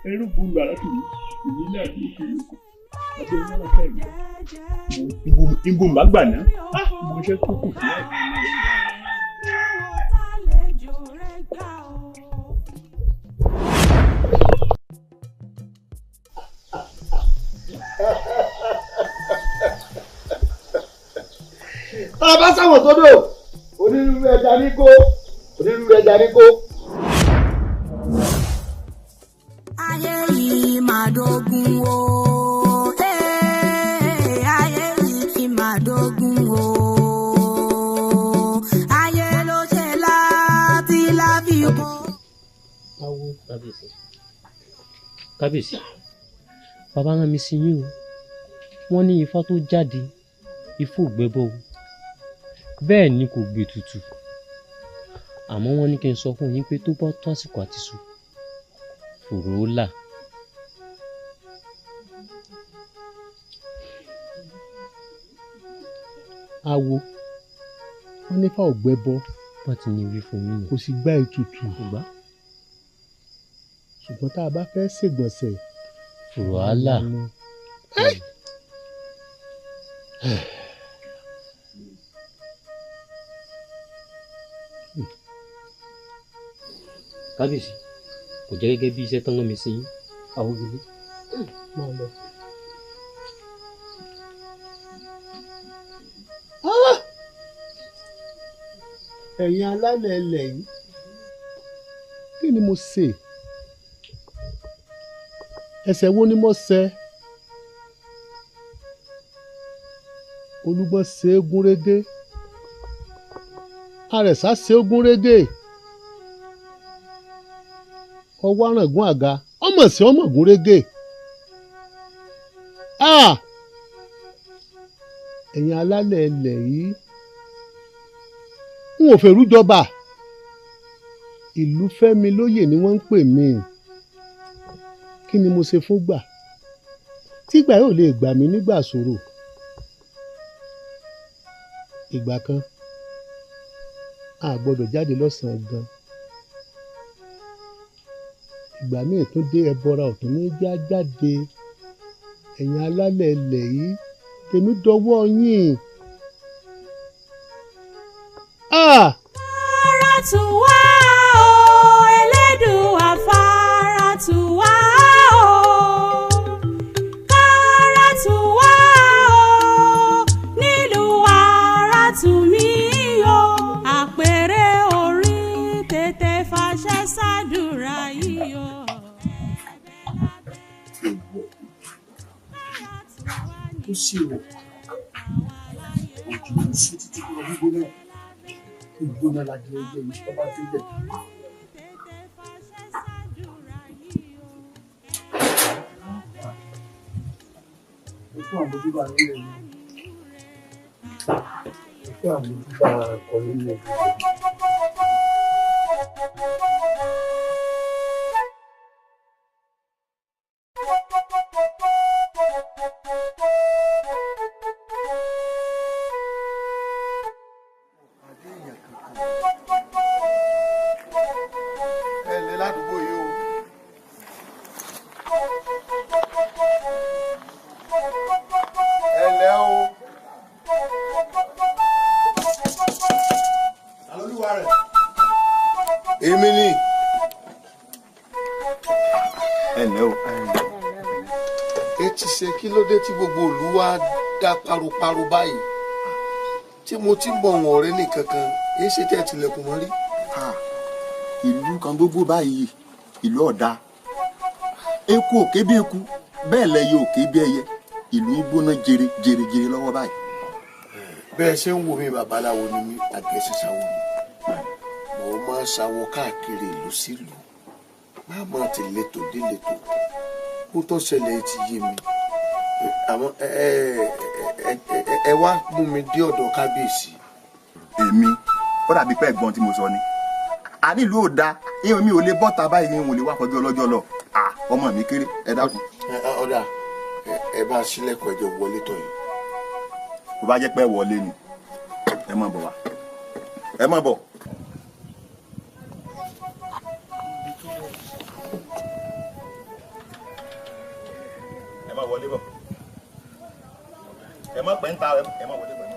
Ẹrú gbúgbà láti rí ìlú náà ní ìpínlẹ̀ Èkó. Àti ẹ̀rọ náà fẹ́ mi. Ibo mbà gbà ná. Mo ṣe tó kù sí ẹ̀. Tá a bá sáwọn tó dò onírúurú ẹja ní kó. Ayé yìí máa dógún o. Ayé yìí máa dógún o. Ayé ló ṣe láti láfi kó. Awo kábíyèsí bàbá rán mi sí yín o wọ́n ní ifá tó jáde ifá ò gbẹ́bọ o bẹ́ẹ̀ ni kò gbé tutù àmọ́ wọ́n ní kí n sọ fún yín pé tó bá tó àsìkò àti sùn fòrò ó là. Awo wọ́n ní ifá ò gbẹ́bọ wọ́n ti ní wí fún yín kò sì gbá ètùtù. ṣùgbọ́n tá a bá fẹ́ ṣègbọ̀nsẹ̀ wàhálà. kábíyèsí kò jẹ́ gẹ́gẹ́ bí iṣẹ́ tán rán mi sí Awógilé. máa lọ. ẹ̀yin alálẹ̀ ilẹ̀ yìí kí ni mo ṣe ẹ̀ṣẹ̀ wo ni mo ṣẹ̀ Olúgbọ́n ṣe é gúnrégé Àrẹ̀sá ṣe é gúnrégé ọwọ́ àràngún àga ọmọ sí ọmọ gúnrégé ẹ̀yin alálẹ̀ ilẹ̀ yìí n ò fẹ́rú jọba ìlú fẹ́mi lóyè ni wọ́n ń pè mí kí ni mo ṣe fún gbà tígbà yóò lè gbà mí nígbà ṣòro ìgbà kan a gbọ́dọ̀ jáde lọ́sàn-án gan ìgbà míì tún dé ẹbọra ọ̀tún ní já jáde ẹ̀yin alálẹ̀ ilẹ̀ yìí tèmi dọwọ́ yín. Fárátùwá o Elédùà fárátùwá o kárátùwá o nílùú Àràtúnmí o àpèrè orí tètè fàṣẹ ṣàdúrà yìí o. ó sì wọ̀ ojú oṣù títí lọ gbígbóná ìgbóná lajẹ ẹgbẹ́ yìí tó bá délẹ̀. ètò àmójúbà nílẹ̀ yìí ètò àmójúbà ẹ̀kọ́ nílẹ̀ yìí. èmi ni. ẹnlẹ́ o. etí ṣe kí ló dé tí gbogbo ìlú wa dá paru-paru báyìí tí mo ti ń bọ̀ wọ̀n ọ̀rẹ́ nìkankan èyí ṣe tẹ́ tilẹ̀kùn mọ́ rí. ìlú kan gbogbo báyìí ìlú ọ̀dà eku òkè bí eku bẹ́ẹ̀ lẹ́yẹ òkè bí ẹyẹ ìlú ń gbóná jere jere jere lọ́wọ́ báyìí. bẹ́ẹ̀ ṣe ń wo mi babaláwo ni mi àgbẹ̀ṣẹ̀ṣàwò mi mo máa ń ṣàwọ káàkiri ìlú sílùú máa máa ti letò dé letò kó tó ṣẹlẹ̀ ti yé mi àmọ́ ẹ wá mú mi dé ọ̀dọ̀ kábíyèsí. èmi ó dàbí pé ẹ̀gbọ́n tí mo sọ ni a nílùú ò da ìhun mi ò lè bọ́ta báyìí ni mo lè wá fọjọ́ ọlọ́jọ́ lọ ọmọ mi kéré ẹ dákun. ọ̀dà ẹ bá sílẹ̀kùn ẹjọ́ wọlé tọ̀ yìí. tó bá jẹ́ pé wọlé ni ẹ má bọ̀ wá ẹ má bọ̀. ẹ má wọlé bọ̀ ẹ má pẹ́ ń ta ẹ má wọlé bọ̀.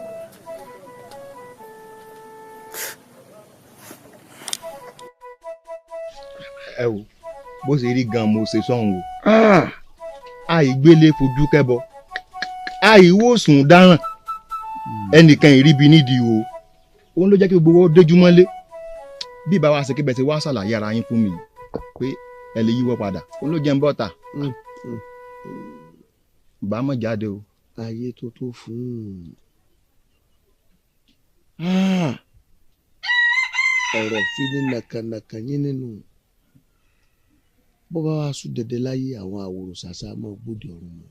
ẹ wo bó ṣe rí gan mo ṣe sọ̀hún o àìgbélé fojú kẹ́bọ àìwòsùn dáràn ẹnìkan ìríbi nídìí o òun ló jẹ́ kí gbogbo déjú mọ́lé bí bá wa ṣe kébẹ̀ ṣe wá ṣàlàyé ara yín fún mi pé ẹ lè yíwọ́ padà òun ló jẹ́ ń bọ́ta bá mọ̀ jáde o. ayé tó tó fún ọ̀rọ̀ fi ní nàkànàkà yín nínú bó bá wàá sùn dẹ̀dẹ̀ láyé àwọn àwòrán ṣàṣà mọ́ gbòdì ọ̀run mọ́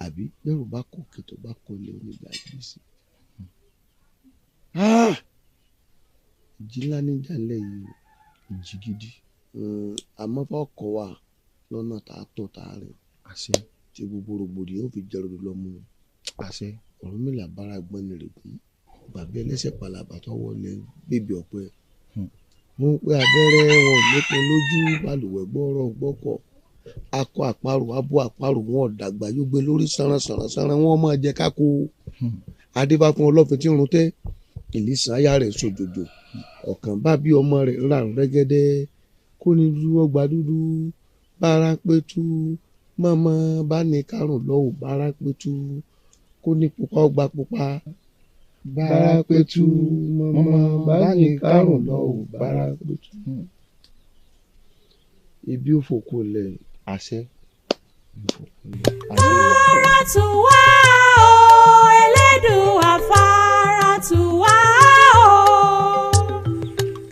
àbí bẹ́rù bá kọ̀ kí tó bá kọ́ ilé onígbà gbèsè. ìjì ńlá ní ìjàlẹ̀ yìí ìjì gidi àmọ́ bá ọkọ̀ wà lọ́nà tá a tọ̀ tá a rìn àṣẹ tí gbogbo rògbòdìyàn fi jẹ́ ròdò lọ́mú àṣẹ Ọ̀rúnmìlà bára gbọ́n ní rẹ̀gùn gbàgbé ẹlẹ́sẹ̀ palaba tọwọ́ lẹ bèbè ọ̀pẹ mo ń pe abẹ́rẹ́ wọn nípìn lójú balùwẹ̀ gbọ́rọ̀ gbọ́kọ̀ akọ àparò abo àparò wọn dàgbà yóò gbé lórí sanran wọn máa jẹ kákó adébá fún ọlọ́fin tí ń run tẹ́ ìlísàn aya rẹ̀ sòjòjò ọ̀kan bá bí ọmọ rẹ̀ ńlá rẹ́gẹ́dẹ́ kó ní dúdú ọgbà dúdú bára pétú mọ́mọ́ bá ní karùn lọ́wọ́ bára pétú kó ní pupa ọgbà pupa bára pétú mọ́mọ́ bá ní karùn lọ́wọ́ bára pétú. ibi òfòkò lẹ̀ àṣẹ. Fara tù wá o Elédùà fara tù wá o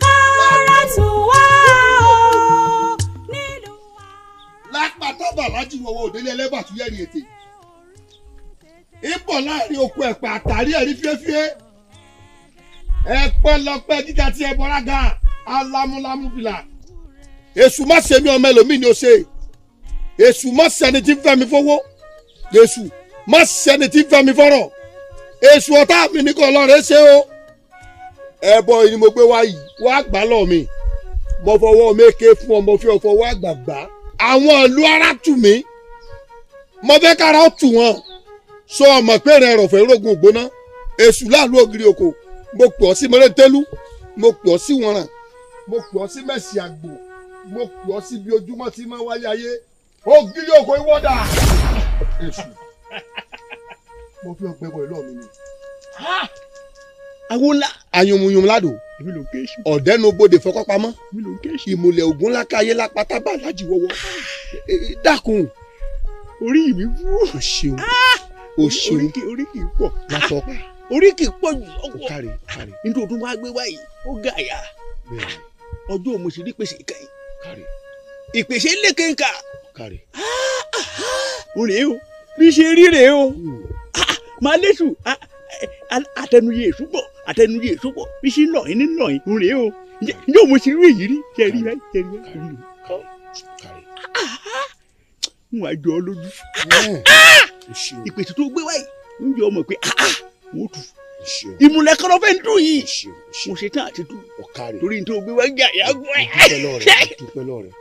fara tù wá o nílùú wa. lápátábà lájú wọwọ òdélé ẹlẹ́bà tún yẹ̀rì ètè ìbọ̀ láàrin oko ẹ̀pẹ́ àtàrí ẹ̀rí fíẹ́fíẹ́ ẹ̀pẹ́ lọ́pẹ́ gíga tí ẹ bọ́ra ga alámúlámú bìlà èṣù má ṣe mí ọmọ ẹlòmíì ni ó ṣe èṣù má ṣẹni tí ń fẹ́ mi fowó èṣù má ṣẹni tí ń fẹ́ mi fọ́rọ̀ èṣù ọ̀tá mi ní kò lọ́ọ̀rẹ́ ṣe o ẹbọ yìí ni mo gbé wá yìí wá gbà lọ mi mo fọwọ́ méke fún ọ mo fi ọfọwọ́ àgbàgbà àwọn ìlú ara tù mí mo fẹ́ kára ó tù wọ́n sọ ọmọ pé rẹ rọ̀fẹ́ rógun ògbóná èṣù láàlú ògiri oko mo pè ọ́ sí mọ́lẹ́tẹ́lú mo pè ọ́ sí wọ̀nràn mo pè ọ́ sí mẹ́sì àgbò mo pè ọ́ sí bí ojúmọ́ tí máa wáyé ayé ògiri oko ìwọ́dà èṣù mo fi ọgbẹ́ bọ̀ ìlú mi ni. àwọn ńlá àyùnmùyùn ládò ọ̀dẹ́nubodè fọkọ́pamọ́ ìmùlẹ̀ ògún lákàyé lápátábà lájìwọ́wọ́ dákun orí mi wú. o ṣeun o ṣeun orí kì í pọ̀ látọ̀pá orí kì í pọ̀ jù lọ́wọ́ kárí kárí nítorí tó máa gbé wáyé ó ga àyà ọjọ́ mo ṣe rí pèsè ìkànnì kárí ìpèsè lékenka kárí o rèé o bí ṣe rí rèé o máa léṣù àtẹnuyè èṣù pọ̀ àtẹnuyè èṣù pọ̀ bí ṣe ń lọ yín ní lọ yín o rèé o ǹjẹ́ mo ṣe rí èyí rí ṣe rí báyìí ṣe rí báyìí n wá jọ ọ lójú ìpèsè tó gbé wáyé ń jọ ọmọ pé wọ́n tù ìmùlẹ̀ kan ló fẹ́ ń dùn yìí mo ṣe tán àti dùn torí n tó gbé wáyé jà yà gbọ́ ẹ̀. dúpẹ́ lọ́ọ̀ rẹ̀.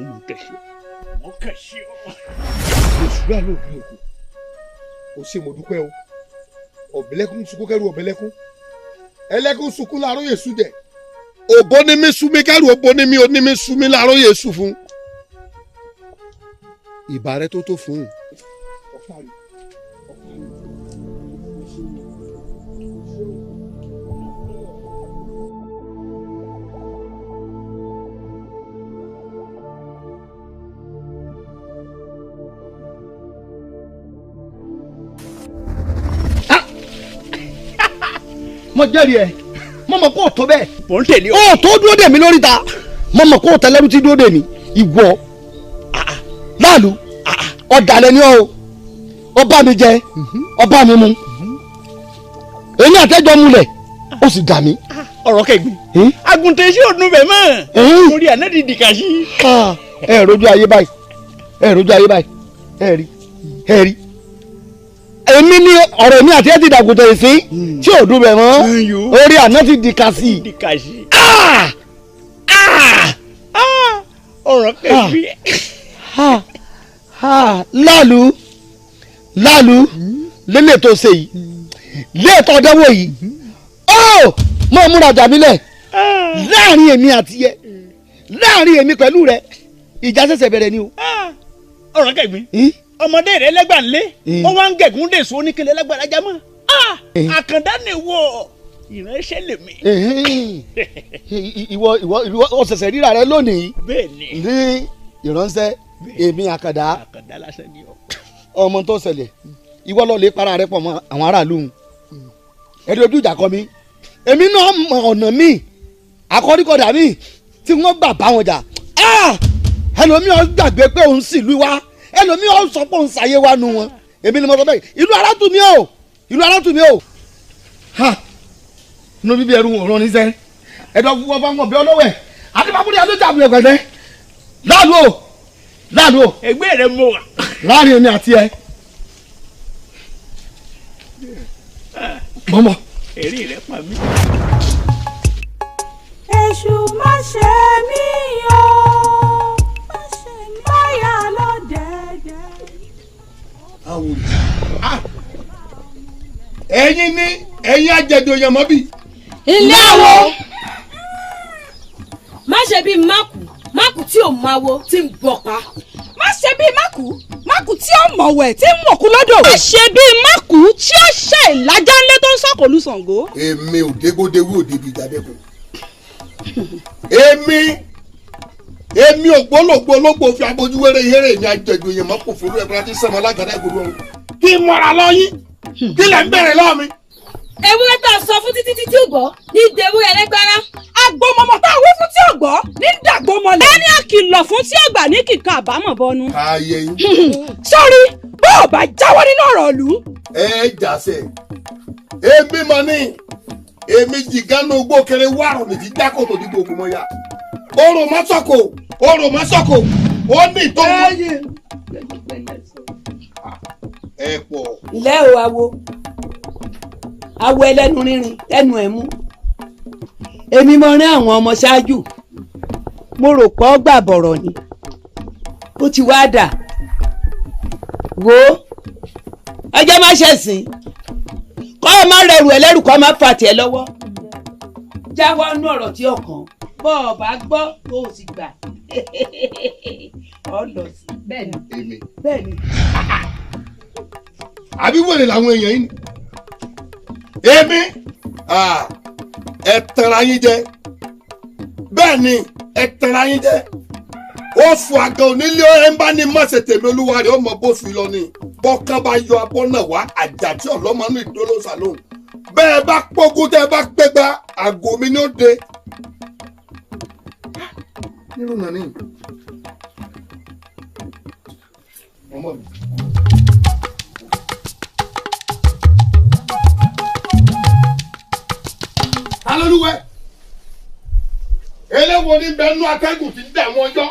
mo kẹ̀sí mo kẹ̀sí ọ. oṣù náà ló bí òkú o ṣe mo dúpẹ́ o ọ̀bẹ̀lẹ́kùn sunkún kẹ́rù ọ̀bẹ̀lẹ́kùn ẹlẹ́kùn sunkún láàárọ̀ yẹ̀sù jẹ òbó ni mi sun mi kẹ́rù òbó ni mi ò ní mi sun mi láàárọ̀ yẹ̀sù fún ìbà rẹ tó tó fún un. mo jẹ́rìí ẹ̀ mo mọ̀ kó o tó bẹ́ẹ̀. mò ń tẹ̀lé ọ. o tó dúró dè mí lórí ta mo mọ̀ kó o tẹ̀lẹ́rú tí dúró dè mí ìwọ láàlú ọ̀dàlẹ̀ ni ọ ọba mi jẹ ọba mi mu èyí àtẹ́jọ́ mulẹ̀ ó sì dà mí. ọ̀rọ̀ kẹ́gbìn àgùntàn sí òdùn bẹ̀ mọ́ lórí ànádìí dìkà sí. ẹ rojú ayé báyìí ẹ rojú ayé báyìí ẹ rí èmi ní ọ̀rọ̀ mi àti ẹ ti dàgùntàn ìsín tí ò dùn bẹ̀ mọ́ orí àná ti dìkà sí. ọ̀rọ̀ kẹ́gbìn. láàlú lélẹ̀ tó ṣe yìí léètò ọ̀dẹ́wò yìí mọ̀ múra jà mí lẹ̀ láàrin èmi àti ẹ láàrin èmi pẹ̀lú rẹ ìjà ṣẹ̀ṣẹ̀ bẹ̀rẹ̀ ni o. ọ̀rọ̀ kẹ́gbìn ọmọdé rẹ lẹ́gbàá ńlẹ́ wọ́n wá ń gẹ̀gún dè so oníkele lágbára jámọ́ àkàndá ni wọ ìránṣẹ́ lèmi. ìwọ ọ̀sẹ̀sẹ̀ ríra rẹ lónìí bẹ́ẹ̀ni ní ìránṣẹ́ èmi àkàndá lásán ni ọ. ọmọ tó ṣẹlẹ̀ ìwọ lọ lè para rẹ pọ̀ mọ́ àwọn aráàlú ẹ̀rí ojú ìjà kọ mi èmi náà mọ ọ̀nà mi àkọ́ríkọ̀dà mi tí wọ́n gbà bá wọn jà ẹlòmíràn gbàgbé pé òun sì lù wá ẹlòmíràn sọ pé òun ṣàyé wa nu wọn èmi ni mo sọ bẹ́ẹ̀ ìlú alátùmí o ìlú alátùmí o inú bíbí ẹrú wọn rán níṣẹ́ ẹ̀dọ̀ fún wọn bá wọn bí ọlọ́wẹ̀ àti bàbúrò àti ìjàmbá ẹgbẹ̀dẹ́ láàlú o ẹgbẹ́ rẹ mọ wa. láàrin èmi àti ẹ mọ́mọ́. èrí rẹ pa mí. èṣù má ṣe mí o báyà ló dẹ́dẹ́. ẹ̀yin ní ẹ̀yin àjẹdò yẹmọ́bì. ilé àwo má ṣe bí mákù tí ò máa wo tí ń bọ̀ pa. má ṣe bí mákù tí ó mọ̀wẹ̀ tí ń mọ̀kú lọ́dọ̀. má ṣe bí mákù tí ó ṣe ìlàjà ńlẹ́ tó ń sọ̀kòlù Ṣàngó. èmi ò dégbòdéwì ò débi ìdádẹ́kun. èmi ògbólógbò ológbò fi abojúwèrè yẹrẹ ní àjẹjò yẹn mọ́kò fúru ẹ̀bùrà tí sẹ́mu alágàdá ìgbòho ọ̀run. kí n mọ̀ra lọ yín kí lẹ̀ ń bẹ̀rẹ̀ lọ́ọ̀ mi. ewúrẹ́ tá a sọ fún títí tí ò gbọ́ ní ìdèwúrẹ́ ẹlẹ́gbára. agbomọmọ tá a wí fún tí ò gbọ́ ní dàgbomọlẹ̀. ẹni àkìlọ̀ fún tí ò gbà ní kíkà àbámọ̀ bọnu. ààyè yín. sọ́rí bó o bá jáwọ́ nínú ọ̀rọ̀ ìlú. ẹ jàsẹ̀ èmi mọ̀ ní èmi jìgánú gbókèrè wàrùn nìjí jákò tó dìbò ògùn mọ́ ya. orò mọ́sọ̀kò ó ní ìtọ́jú. ẹ pọ̀. ilé o awo ẹlẹ́nu rínrin tẹnu ẹ̀ mú èmi mo rán àwọn ọmọ ṣáájú mo rò pé ọgbà bọ̀rọ̀ ni ó ti wá dà wo ọjọ́ má ṣẹ̀sìn kọ́ ọ má rẹrù ẹlẹ́rù kọ́ ọ má fà tiẹ̀ lọ́wọ́ jáwọ́ nú ọ̀rọ̀ tí ọkàn bọ́ ọ bá gbọ́ tó o sì gbà ọ lọ sí bẹ́ẹ̀ni. àbí wèrè làwọn èèyàn yìí ni èmi ẹ tanra yín jẹ bẹ́ẹ̀ ni ẹ tanra yín jẹ ó fún àga onílé ẹ ń bá ní mọ̀sẹ̀ tèmi olúwa rẹ̀ ó mọ bó fi lọ ni bọ́kàn bá yọ abọ́ náà wá àjà tí ọlọ́mọnú ìdólóṣà lóhùn bẹ́ẹ̀ bá pógún tẹ́ bá pégbá àgọ́ mi ní ó de. nínú nàní ọmọ mi. alólùwẹ̀ eléwo ní bẹnu atẹ́gùn ti ń dà wọ́n jọ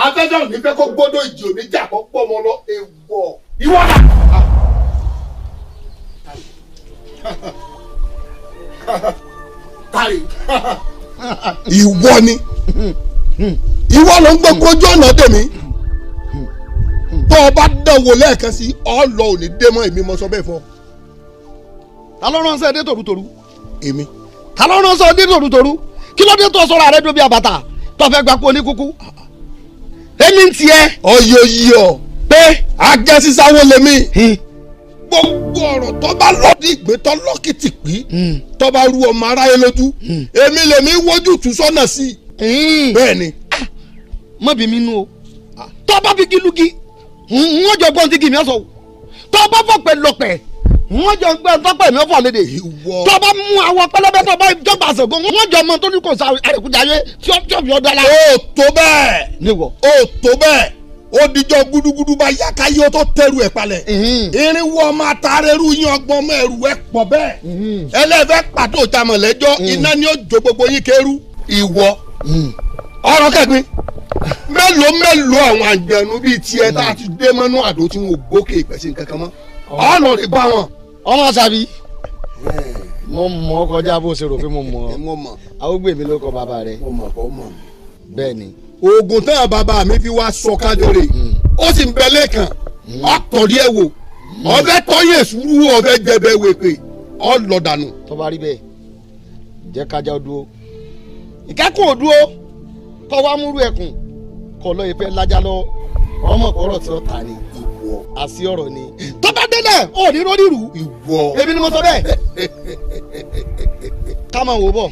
atẹ́gùn ní fẹ́ kó gbọ́dọ̀ ìjì òní jà kó pọ̀ mọ́ lọ èèwọ̀ ìwọ náà. kárí ìwọ ni ìwọ ló ń gbogbo ojú ọ̀nà tèmi tó o bá dánwò lẹ́ẹ̀kan sí ọ lọ ò ní dé mọ́ èmi mo sọ bẹ́ẹ̀ fún ọ. ta ló ránṣẹ́ dé tòrútòrú. èmi. ta ló ránṣẹ́ dé tòrútòrú kí ló dé tó sọ̀rọ̀ àrẹ dóbi àbàtà tó fẹ́ gbapò oníkúkú. èmi ń tiẹ̀. ọyọ yìí ọ pé agẹ́sísáwó lèmi gbogbo ọ̀rọ̀ tó bá lọ́dí ìgbé tó lọ́kìtì pí tó bá rú ọmọ aráyé lójú èmi lèmi wójú tù sọ́nà sí i. bẹ́ẹ̀ ni. mọ̀ bí mi nú o tó bá fi gílúgí wọ́n jọ gbọ́n tí kì í mi sọ tó bá fọ̀pẹ̀ lọ̀pẹ̀ wọ́n jọ gbọ́n tọ́pẹ̀ mi fọ̀ léde tó bá mú àwọn pẹlẹbẹ tó bá jọba àṣọgbó wọ́n jọ mọ tó ní kò sa àrèkújáyé tí ó fi ọdọ la. ó tó bẹ́ẹ̀ ó tó bẹ́ẹ̀ ó dijọ́ gúdúgúdú bá yá káyé ó tó tẹrù ẹ̀ palẹ̀ irinwó ọmọ àtàrẹ́rù yín ọgbọ́n ọmọ ẹ̀rù ẹ̀ pọ̀ bẹ́ẹ̀ ẹlẹ́fẹ́ pàtó ìtamọ̀lẹ́jọ́ iná ni ó jó gbogbo yín kẹrù ìwọ ọ̀rọ̀ kẹ́gbin mélòó àwọn àjẹnú bíi tiẹ̀ tá a ti dé mọ́nú àdó tí wọn ò gbókè ìpẹ̀sìn kankan mọ́ ọ̀nà rẹ̀ bá wọn. ọmọ sàbí mo mọ kọjá bó ṣe rò pé mo mọ àwògbè mi ló kọ bàbá rẹ bẹ́ẹ̀ ni. oògùn tẹ́yà bàbá mi fi wá sọ kájọre ó sì ń bẹ lẹ́ẹ̀kan ọ̀tọ̀rí ẹ̀ wò ọ̀fẹ́ tọ́yẹ̀ sùúrù ọ̀fẹ́ jẹ̀bẹ̀ wèpè ọ̀lọ́dànù. tó bá rí bẹ́ẹ̀ jẹ́ kájà ó dúró ìkẹ́kùn ò dúró kọ́ wá múrú ẹkùn kọ́ lọ́ọ́ ìfẹ́ lájà lọ ọmọ ọ̀rọ̀ tí ó ta ni àsí ọ̀rọ̀ ni tó bá délẹ̀ ó ní rórìrù èmi ni mo sọ bẹ́ẹ̀ ká máa wò bọ̀.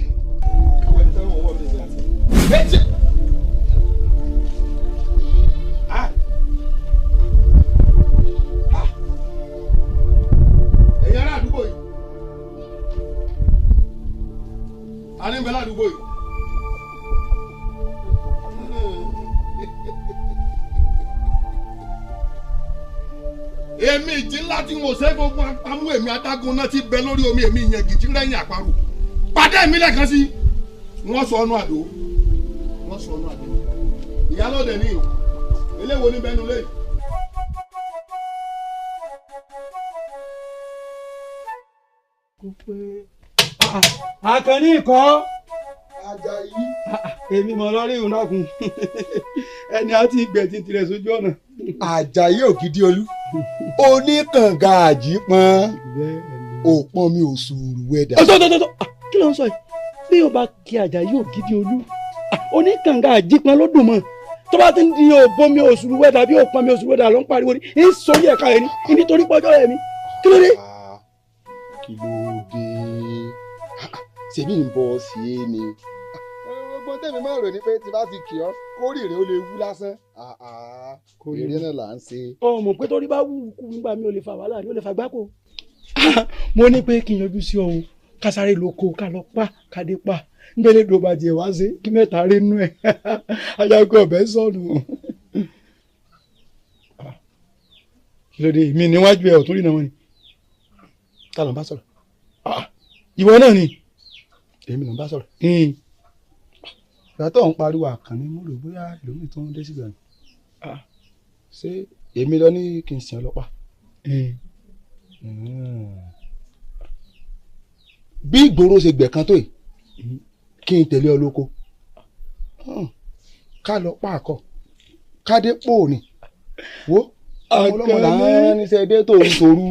ẹ̀yin ará àdúgbò yìí a ní bẹ́lá àdúgbò yìí. èmi ìjì ńlá tí mo ṣe gbogbo apamú èmi adágún náà ti bẹ lórí omi èmi ìyẹn gidi lẹ́yìn àparò pàdé mi lẹ́ẹ̀kan sí wọ́n sọ ọ́nù àdó wọ́n sọ ọ́nù àdó ìyálóde ní eléwo ní bẹnu lé. Àkànní ikọ̀ Àjàyí. èmi mọ̀ lọ́rí ìhùn náà kún ẹni àti ìgbẹ̀tì tirẹ̀ sójú ọ̀nà. Àjàyí Ògidìolú oníkànga àjípọn òpọn mi ò sùúrù wẹ́dà. ọ̀tọ̀tọ̀tọ̀ kí ló ń sọ yìí bí o bá kí Àjàyí Ògidìolú oníkànga àjípọn ló dùn mọ́ tó bá ti ń di òbọn mi ò sùúrù wẹ́dà bí òpọn mi ò sùúrù wẹ́dà ló ń pariwo ní sórí ẹ̀ka rẹ̀ ní nítorí pọ́jọ́ rẹ̀ mi kí ló dé. kí ló dé ṣèbí ń bọ̀ sí i ni. gbogbo tèmi máa rò ní pé tí bá ti kì ọ́ kórìíre ó lè wú lásán. eré náà là ń ṣe. ọmọ pé torí bá wù kú nígbà mi ò lè fa wàhálà ni ó lè fa gbáko. mo ní pé kí n yọjú sí ọ̀hún ká sáré lóko ká lọ pa ká dé pa nbẹ̀lẹ̀ dò bàjẹ́ wá sí kí mẹ́ta rí nú ẹ̀ ajagun ọ̀bẹ sọnù. kí ló dé mi níwájú ẹ ọ̀tún rí náà wọ́n ni ká ló ń bá sọ̀rọ̀ ìwọ náà ni èmi ló ń bá sọ̀rọ̀ ìgbà tó ń pariwo àkànní mo rò bóyá lómi tó ń dé síbẹ̀ ni ṣé èmi lọ ní kí n sìn ọlọ́pàá. bí ìgboro ṣe gbẹ̀kan tó yìí kí n tẹ̀lé ọ lóko ká lọ pààkọ ká dé pòónì wo àwọn ọlọ́mọ làwọn níṣẹ́ dé tó ń torú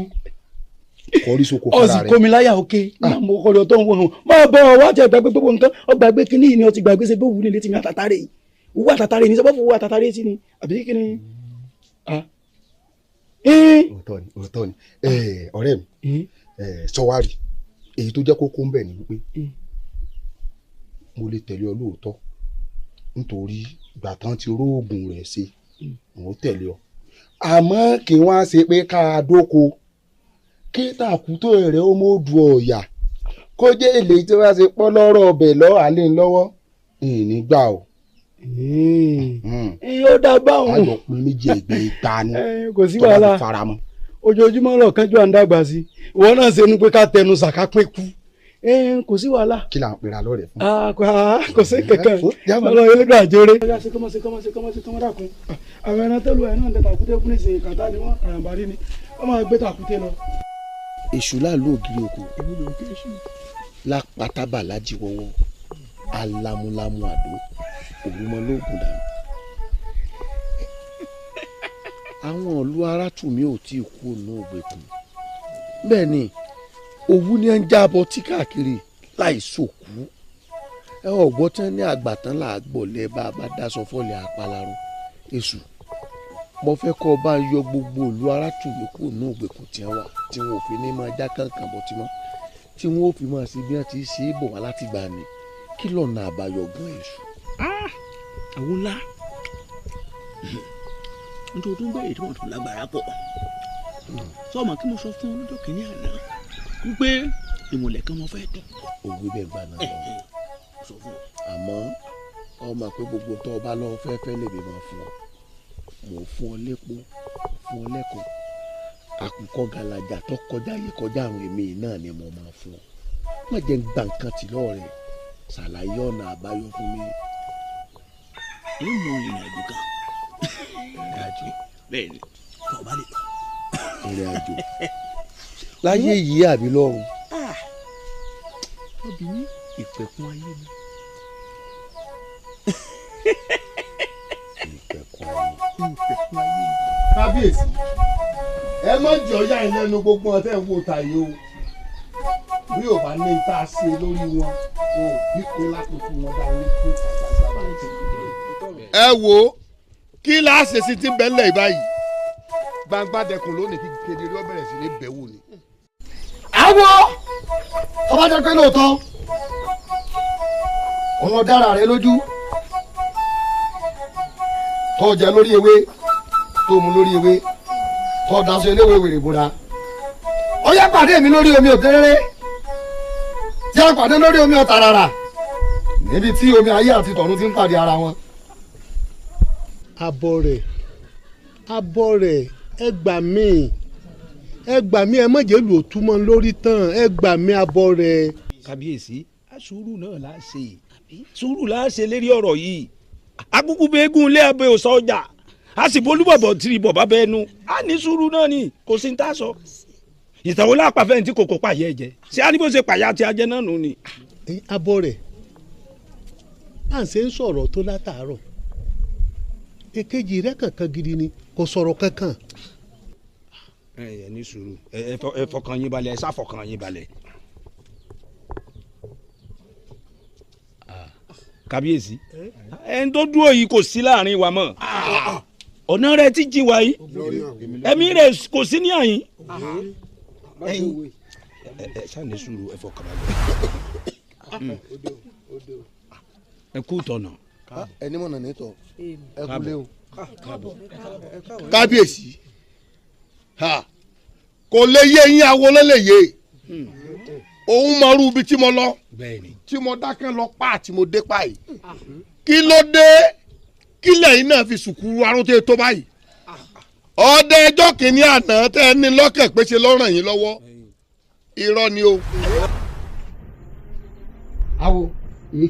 kọrí sóko fara rẹ. ọ̀sìn kómi láyà òkè mo kọ̀dọ̀ tó ń wọ̀ hàn máa bọ̀ ọ́ wá jẹ́ gbàgbé gbogbo nǹkan ọgbàgbé kínní yìí ni ó ti gbàgbé ṣe bó wù ní létí mi àtàtàrè yìí wúwo àtàtàrè ní sọ́bọ̀ fún wúwo àtàtàrè sí ni àbí kí ni. òótọ́ ni ọ̀rẹ́ mi sọ́wárì èyí tó jẹ́ kókó ń bẹ̀ ni wípé mo lè tẹ̀lé ọ lóòótọ́ nítorí ìgbà tán ti róògùn rẹ̀ ṣe mo tẹ̀lé ọ àmọ́ kí wọ́n á ṣe pé ká a dóko kí tàkútò rẹ̀ ó mọ̀ du ọ̀yà kó jẹ́ èlé tí wọ́n ṣe pọ́ lọ́rọ̀ ọbẹ̀ lọ́wọ́ àlẹ́ ńlọ́wọ́ ìní gbà o. ó dábàá òun àjọpín méjì ẹgbẹ́ ìta ni kò sí wàhálà ojoojúmọ́ lọ kánjú à ń dàgbà sí ìwọ náà ṣe nu pé ká tẹnu sàká pé kú kò sí wàhálà. kí là ń pera lọ́rẹ̀ fún. kò sí kankan ọlọ́run elédò àjọrè. ọjà ṣe kọ́mọ dàkún àwọn ẹran tẹ́lu ẹ̀ náà ń tẹ tàkúté kún ní ìsìn kàtá ni wọ́n àràǹbarí ni wọ́n máa gbé tàkúté lọ. èṣù láàlú ògiri òkú lápátábà lájíwọ́wọ́ alámúlámú àdó òrùmọlóògùn dànù. àwọn ìlú Arátùmí ò tí ì kú òun ògbẹ́kùn bẹ́ẹ̀ ni òwú ni ẹ ń jábọ̀ tí káàkiri láì sòkú ẹ ọ̀gbọ́n tán ní àgbàtán là á gbọ̀lẹ́ bá a bá dáṣọ fọ́lẹ̀ apalaro èṣù mo fẹ́ kọ́ ọ bá yọ gbogbo ìlú Arátùmí kú òun ògbẹ́kùn tí wọ́n wà tí wọn ò fi ní máa já kankan bọ̀ tí wọ́n ò fi máa ṣe bí wọ́n ti ṣe é bọ̀ wá láti gbà ní kí lọ́nà àbáyọ gan èṣù. àwọn ńlá nítorí tó ń bẹ̀rẹ̀ tí wọ́n tún lágbára pọ̀ sọ́ọ̀mù kí mo sọ fún ọ lọ́jọ́ kìíní àná wípé ìmùlẹ̀ kan mo fẹ́ dùn. òwe bẹ́ẹ̀ gbà náà àmọ́ ọmọ pé gbogbo tó o bá lọ́wọ́ fẹ́ẹ́ lè mi máa fún ọ mò ń fún ọ lépo fún ọ lẹ́kọ̀ọ́ àkùkọ gàlàjà tó kọjá yìí kọjá àwọn èmi náà ni mo máa fún ọ má jẹ́ ń gba nǹkan tì lọ́ọ̀rẹ́ ṣàlàyé ọ̀nà àbáyọ fún mi. ó mọ ìrìnàjò kan ìrìnàjò bẹ́ẹ̀ ni tó bá lè lọ. ìrìnàjò láyé yìí àbí lọ́run. obìnrin ìpẹ̀kun ayé mi. ìpẹ̀kun ayé mi. kábíyèsí ẹ má jẹ́ ọjà yín lẹ́nu gbogbo ọtẹ ń wò ta yìí o bí ò bá ní tá a ṣe lórí wọn wọn ò bí kó láti fún wọn dá orí tó sábà ti. ẹ wo kí láàṣẹ sí ti bẹ́lẹ̀ báyìí gbangba dẹkùn lónìí kí kedere ó bẹ̀rẹ̀ sí ní bẹ̀wò ni. àwọ̀ ọba jẹ́ pé lóòótọ́ ọmọ dára rẹ lójú tó jẹ lórí ewé tó mu lórí ewé tó daṣọ eléwé wèrè bóra ó yá pàdé mi lórí omi òtẹ́rẹ́rẹ́ tí a pàdé lórí omi ọ̀tàràrà níbi tí omi ayé àti tọ̀run ti ń pàdé ara wọn. abọ́ rẹ̀ ẹ gbà mí ẹ mọ̀jẹ̀ lù ó túmọ̀ lórí tán ẹ gbà mí abọ́ rẹ̀. kábíyèsí sùúrù náà là á ṣe sùúrù là á ṣe lérí ọ̀rọ̀ yìí akúkú bẹ́ẹ̀gùn ilé abẹ́ òsọ ọjà a sì bolúbọ̀bọ̀ tìrì bọ̀ bá bẹ́ẹ̀ nu a ní sùúrù náà ni kò sí ní tá a sọ ìtàwó lápàfẹ́ ní tí kòkó pààyẹ jẹ ṣé a ní bó ṣe pààyà tí a jẹ náà nù ni. abọ́ rẹ̀ bá ń ṣe ń sọ̀rọ̀ tó látàárọ̀ èkejì rẹ̀ kankan gidi ni kò sọ̀rọ̀ kankan. ẹ ní sùúrù ẹ fọkàn yín balẹ̀ ẹ ṣàfọkàn yín balẹ̀. kábíyèsí ẹni tó dúró yìí kò sí láàrin wa mọ́ ọ̀nà rẹ̀ ti jìn wá yìí ẹ̀mí rẹ̀ kò sí ní àyín ẹ̀yin ẹ ṣáà ní sùúrù ẹ fọkàn balẹ̀ ẹ kú tọ̀nà. ẹni mọ̀nà nítọ̀ ẹ kú lé o. kábíyèsí kò lè yé yín awo lọ́lẹ̀ yé òun mọ irú ibi tí mo lọ tí mo dákẹ́ lọ pa tí mo dé pa yìí kí ló dé kí lẹ́yìn náà fi sùkúrú aróté tó báyìí ọdẹ ẹjọ́ kìíní àná tẹ́ ẹ ní lọ́kàn pé ṣe lọ́ràn yín lọ́wọ́ irọ́ ni o. awo èyí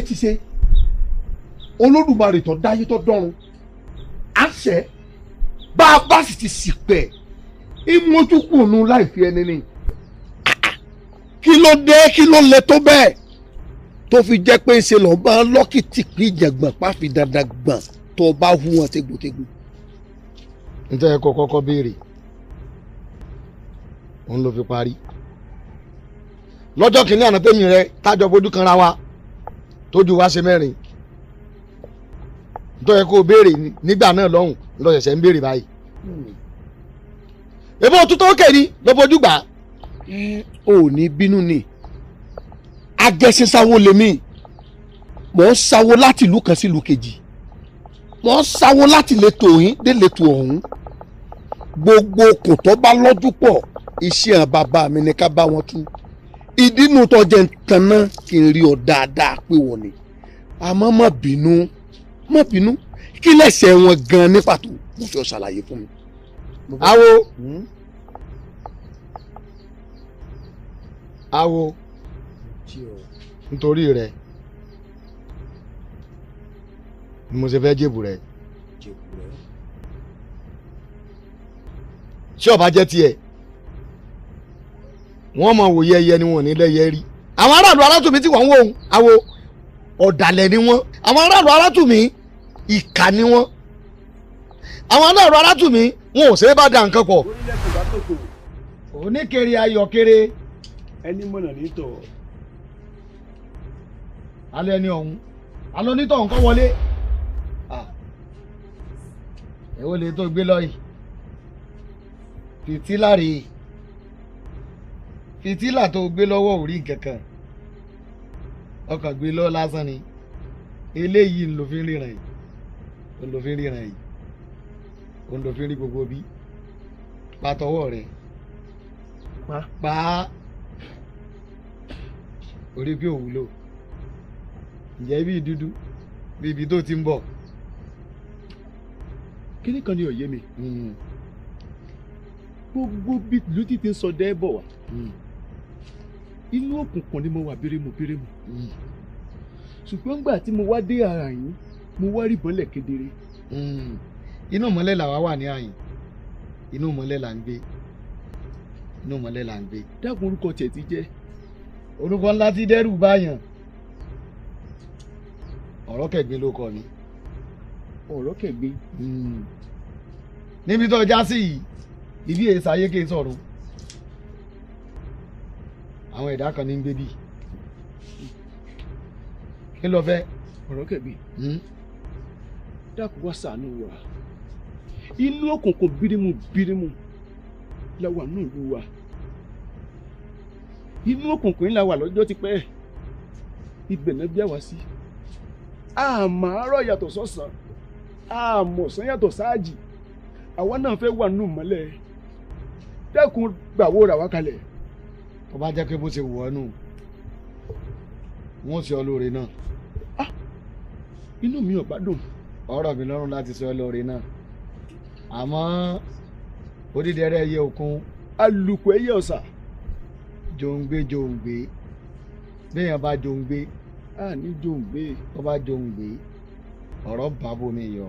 ti ṣe olódùmarè tó dáyé tó dọ́run àṣẹ bá a bá sì ti ṣìpẹ̀ ìmójúkùnú láì fi ẹni ní. kí ló dé kí ló lè tó bẹ́ẹ̀ tó fi jẹ́ pé ṣe lọ́ọ́ bá lọ́kìtì pín ìjàngbọ̀n pàfi dandan gbọ̀n tó bá hu wọn tégbòtégbò. nítorí ẹ̀kọ́ kọ́kọ́ béèrè òun ló fi parí lọ́jọ́ kìíní àná tèmi rẹ tájọ fojú kanra wa tójú wa ṣe mẹ́rin nítorí ẹ̀kọ́ béèrè nígbà náà lọ́hùn lọ́sẹ̀sẹ̀ ń béèrè báyìí. èbó òtútù òkè ni ló fojú gbà. ò ní bínú ni agẹ́sísáwó lèmi mò ń sáwó láti ìlú kan sí ìlú kejì mò ń sáwó láti ìletò yín dé ìletò ọ̀hún gbogbo okùn tó bá lọ́jú pọ̀ iṣẹ́ hàn bàbá mi ni ká bá wọn tú ìdínú tó jẹ́ nǹkan náà kí n rí ọ dáadáa pé wọ́n ni àmọ́ má bínú kí lẹ́sẹ̀ wọn gan ní pàtó mo fi ọ ṣàlàyé fún mi. awo nítorí rẹ ni mo ṣe fẹ́ jèbù rẹ tí ọba jẹ́ tiẹ̀ wọ́n mọ̀ wòye ẹyẹ ni wọ́n ní lẹ́yẹ rí àwọn aráàlú alátùmí tí wọ́n ń wò ó awo ọ̀dàlẹ̀ ni wọ́n àwọn aráàlú alátùmí ìkà ni wọ́n àwọn aráàlú alátùmí wọn ò ṣe é bá da nǹkan pọ̀ oníkèrè ayọ̀kèrè ẹni mọ̀nà ní tọ̀. alẹ́ ni ọ̀hún alẹ́ onítọ̀ nǹkan wọlé èwo lè tó gbé lọ yìí fìtílà rèé fìtílà tó gbé lọ́wọ́ ò rí kankan ọkàn gbé lọ lásán ni eléyìí ló fi ń ríran yìí ló fi ń ríran yìí ló fi ń rí gbogbo bí pàtọwọ́ rẹ̀ pa orí pé òwúlò ǹjẹ́ ibi dúdú bí ibi tó ti ń bọ̀. kíní kan ni òye mi gbogbo bí ìlú ti ń sọ dẹ́ bọ̀ wá inú òkùnkùn ni mo wà bírímù ṣùgbọ́n gbà tí mo wá dé ara yín mo wá rí ìmọ́lẹ̀ kedere. inú ìmọ́lẹ̀ làwa wà ní àyìn inú ìmọ́lẹ̀ là ń gbé inú ìmọ́lẹ̀ là ń gbé. dákun orúkọ tiẹ̀ ti jẹ́. orúkọ ńlá ti dẹ́rù báyàn ọ̀rọ̀ kẹ̀gbin ló kọ ni. ọ̀rọ̀ kẹ̀gbin. níbi tó já sí yìí ibi èsì ayé kè sọ̀rọ̀ àwọn ẹ̀dá kan ní ń gbé bí kí ló fẹ́. ọ̀rọ̀ kẹ̀gbin. dákun wá ṣàánú wa inú òkùnkùn bírímù làwọn náà lù wá inú òkùnkùn ńlá wà lọ́jọ́ ti pẹ́ ibẹ̀ náà bí àwa sí àmọ́ àárọ̀ yàtọ̀ sọ́sàn àmọ́ ọ̀sán yàtọ̀ sáàjì àwa náà fẹ́ wà nù mọ́lẹ̀ dẹ́kun gbàwó rà wá kalẹ̀. tó bá jẹ́ pé bó ṣe wù ọ́ nù wọ́n ṣe ọ lóore náà. inú mi ò bá dùn. ọ̀rọ̀ mi lọ́rùn láti ṣe ọ lóore náà àmọ́ odídẹrẹ́ ẹyẹ òkun alùpùpù ẹyẹ ọ̀sà jòǹgbé béèyàn bá jòǹgbé a ní jòǹgbé tó bá jòǹgbé ọ̀rọ̀ bá bomi yọ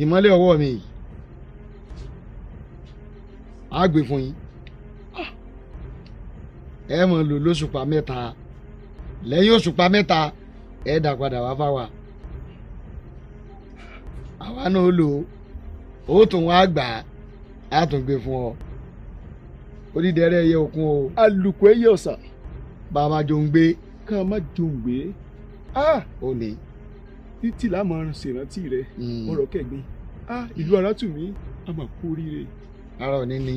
ìmọ́lẹ̀ ọwọ́ mi yìí á gbé fún yín ẹ mọ̀ lò lóṣùpá mẹ́ta lẹ́yìn òṣùpá mẹ́ta ẹ dá padà wá fáwa àwa náà lò ó tún wá gbà á tún gbé fún ọ onídẹrẹ ẹyẹ òkun o. alùpùpù ẹyẹ ọ̀sà. bàbá jò ń gbé. ká má jò ń gbé. o lè. títí láàmú ṣèrántí rẹ ọ̀rọ̀ kẹgbin ìlú Arátùmí a máa kú oríire. ara òní ni.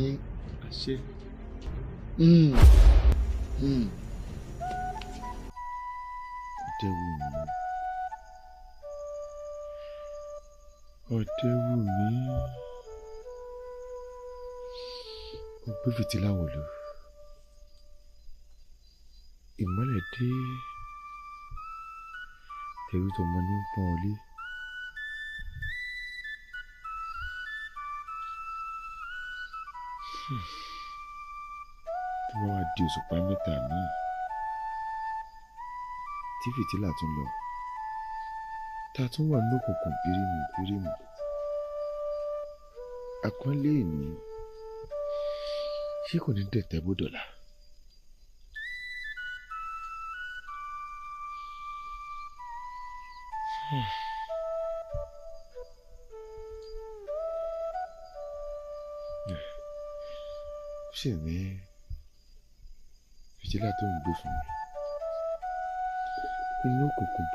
àṣẹ. Ọ̀dẹ́wùmí ó gbé fìtílà wọ̀lú ìmọ́lẹ̀ dé tẹ̀wé tọmọ ní pọ́n ọlé tó bá wá di òṣùpá mẹ́ta míì tí fìtílà tún lọ tá a tún wà ní òkùnkùn bírímù àpọ́nlé ènìyàn ṣé kò ní dẹ̀tẹ̀ bódọ̀là. ṣe ní fìtílà tó ń gbé fún mi inú òkùnkùn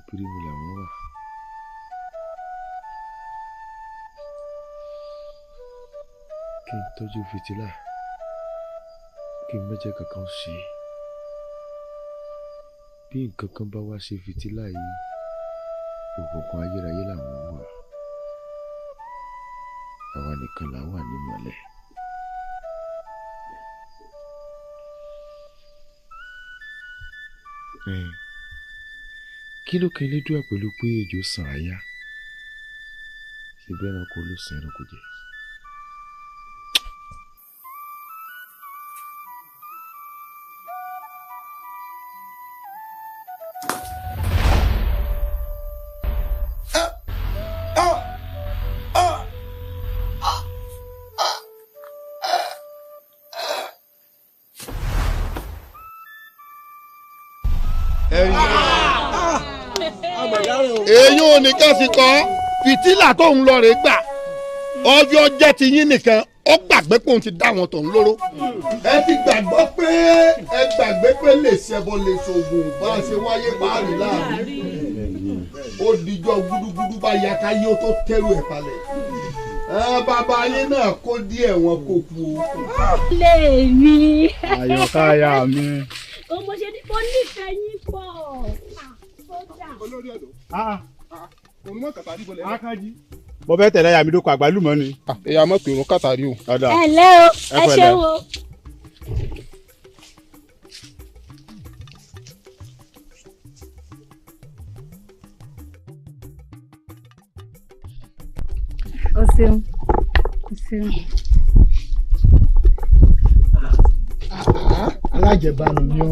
bírímù làwọn wà. kí n tọ́jú fìtílà kí n má jẹ́ kankan ṣe bí nǹkan kan bá wá ṣe fìtílà yìí òkùnkùn ayérayé làwọn wà àwa nìkan là wà nímọ́lẹ̀. kí ló kan Elédùà pẹ̀lú pé ejò sàn àyà ṣe bẹ́ẹ̀ ẹranko ló sàn ẹranko jẹ. èyí ò ní ká sì kọ́ fìtílà tó ń lọ rè gbà ọjọ́ jẹ́ ti yín nìkan ó gbàgbé pé òun ti dá wọn tó ń lóró. ẹ ti gbàgbọ́ pé ẹ gbàgbé pé lè ṣẹbọ lè ṣoògùn bá a ṣe wáyé páàrí láàrin ó dijọ́ gúdúgúdú bá ya káyé ó tó tẹ́rù ẹ̀ palẹ̀ bàbá yín náà kó díẹ̀ wọn kó kú o. lè mi. àyọkáyà mi. ọmọ ṣe ní kò nífẹ̀ẹ́ yín pọ̀. olórí ọ̀dọ́ òun mọ̀ kàtàrí bọ̀lẹ̀ akájí. mo fẹ́ tẹ̀lé ya mi lóko àgbálùmọ́ ni. ẹ̀yà mọ̀ pé òun kàtàrí o. ẹ ǹlẹ́ o ẹ ṣé wo. o ṣeun o ṣeun. alájẹbánu ni ó.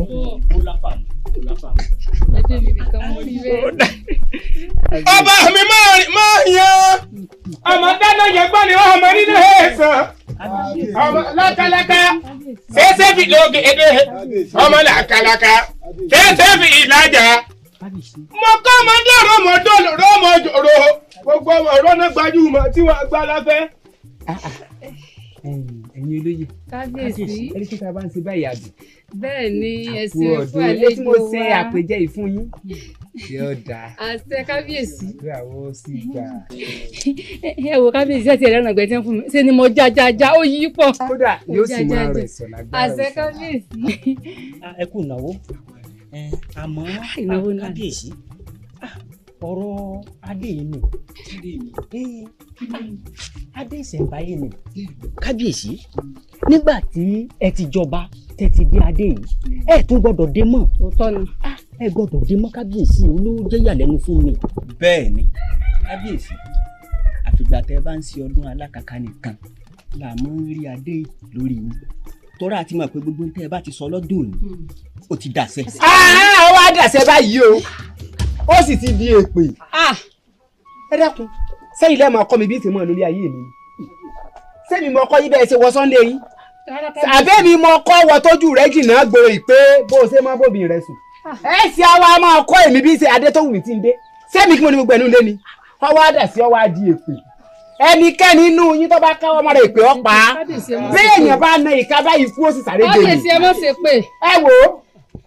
ọba mi máa yan ọmọ dáná yẹn gbọ́ ni ọmọ nínú ẹ̀sán ọmọ lákàlàkà ṣẹṣẹ fi lóògì èdè ọmọ làkàlàkà ṣẹṣẹ fi ìlàjà mo kọ́ ọmọdé rọmọ jòrò gbogbo ọmọ ọ̀rọ̀ gbajúmọ̀ tí wọ́n gbá láfẹ́. ẹ̀yin olóye kábíyèsí ẹni tí ká bá ń ṣe báyìí àbí. bẹ́ẹ̀ ni ẹ̀sìn fún àlejò wa tí mo ṣe àpèjẹ yìí fún yín yóò dáa. àṣẹ kábíyèsí. ìgbéyàwó sì gbà. ẹ wo kábíyèsí àti ẹ̀rọ ọ̀gbẹ́ tí wọ́n fún mi ṣe ni mo já ó yí pọ̀. kódà yóò sì máa rẹ̀ sọ̀ lágbára. àṣẹ kábíyèsí. ẹ kú ìnáwó àmọ́ kábíyèsí ọ̀rọ̀ adé yìí nù adé ìṣẹ̀ǹbáyé ni kábíyèsí nígbà tí ẹ ti jọba tẹ́ ti dé adé yìí ẹ tún gbọ́dọ̀ dé mọ́ òótọ́ ni ẹ gbọ́dọ̀ dé mọ́ kábíyèsí olówó jẹ́ ìyàlẹ́nu fún mi. bẹ́ẹ̀ ni kábíyèsí àfìgbà tẹ́ bá ń ṣe ọdún alákàkà nìkan là mọ́ ń rí adé lórí mi tọ́ra àti mọ̀ pé gbogbo tẹ́ ẹ bá ti sọ lọ́dún òní ó ti dàṣẹ. ó wá dàṣẹ báyìí o ó sì ti di èpè. ẹ dákun sẹ́yìn lẹ́ẹ̀ máa kọ́ mi bí ti mọ̀ lórí ayé mi sẹ́mi mọ̀ kọ́ yí bẹ́ẹ̀ ṣe wọ Sunday yìí àbẹ́ mi mọ̀ kọ́ wọ tójú rẹ̀ jìnnà gbòòrò ìpè bó o ṣe má bòbí rẹ̀ sùn ẹ ṣe àwa máa kọ́ èmi bí ṣe Adétòwùmí tí ń dé sẹ́mi kí mo ní gbogbo ẹnu lé ni ọwọ́ àdà sí ọwọ́ àdì èpè ẹnikẹ́ni inú yín tó bá káwọ́ mọ́ra èpè ọ̀pá bí èèyàn bá na ìka báyìí kú ó sì sáré dé kábíyèsí ẹ má ṣe pé. ẹ wò ó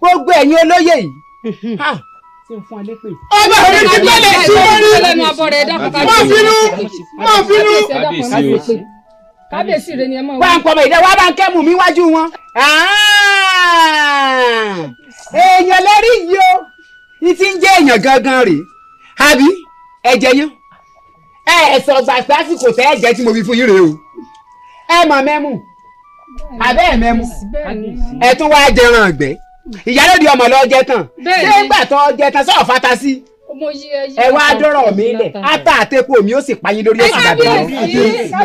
gbogbo ẹ̀yin olóyè yìí ṣe ń fún ọ lépè. ọba rẹ ti gbẹ́lẹ̀ sí orí má bínú. kábíyèsí rẹ ni ẹ máa wí. wá ń pọmọ ìdẹ wá bá ń kẹ́mù mi wájú wọn. èèyàn lórí yìí o ní ti ń jẹ́ èèyàn gangan rèé àbí ẹ̀jẹ̀ yín ẹ̀sọ̀ gbàgbé àsìkò tẹ́ ẹ̀jẹ̀ tí mo fi fún yín rèé o ẹ mọ̀ mẹ́mú àbẹ́ ẹ̀ mẹ́mú ẹ̀ tún wá jẹran ọ̀gbẹ́ ìyálòdì ọmọ lọ jẹ tán ṣé ńgbà tó jẹ tán sọ̀rọ̀ fata sí ẹ wá dọ́rọ̀ mi lẹ̀ átà àtẹ́kù mi ó sì payín lórí ẹ̀sìn dàbí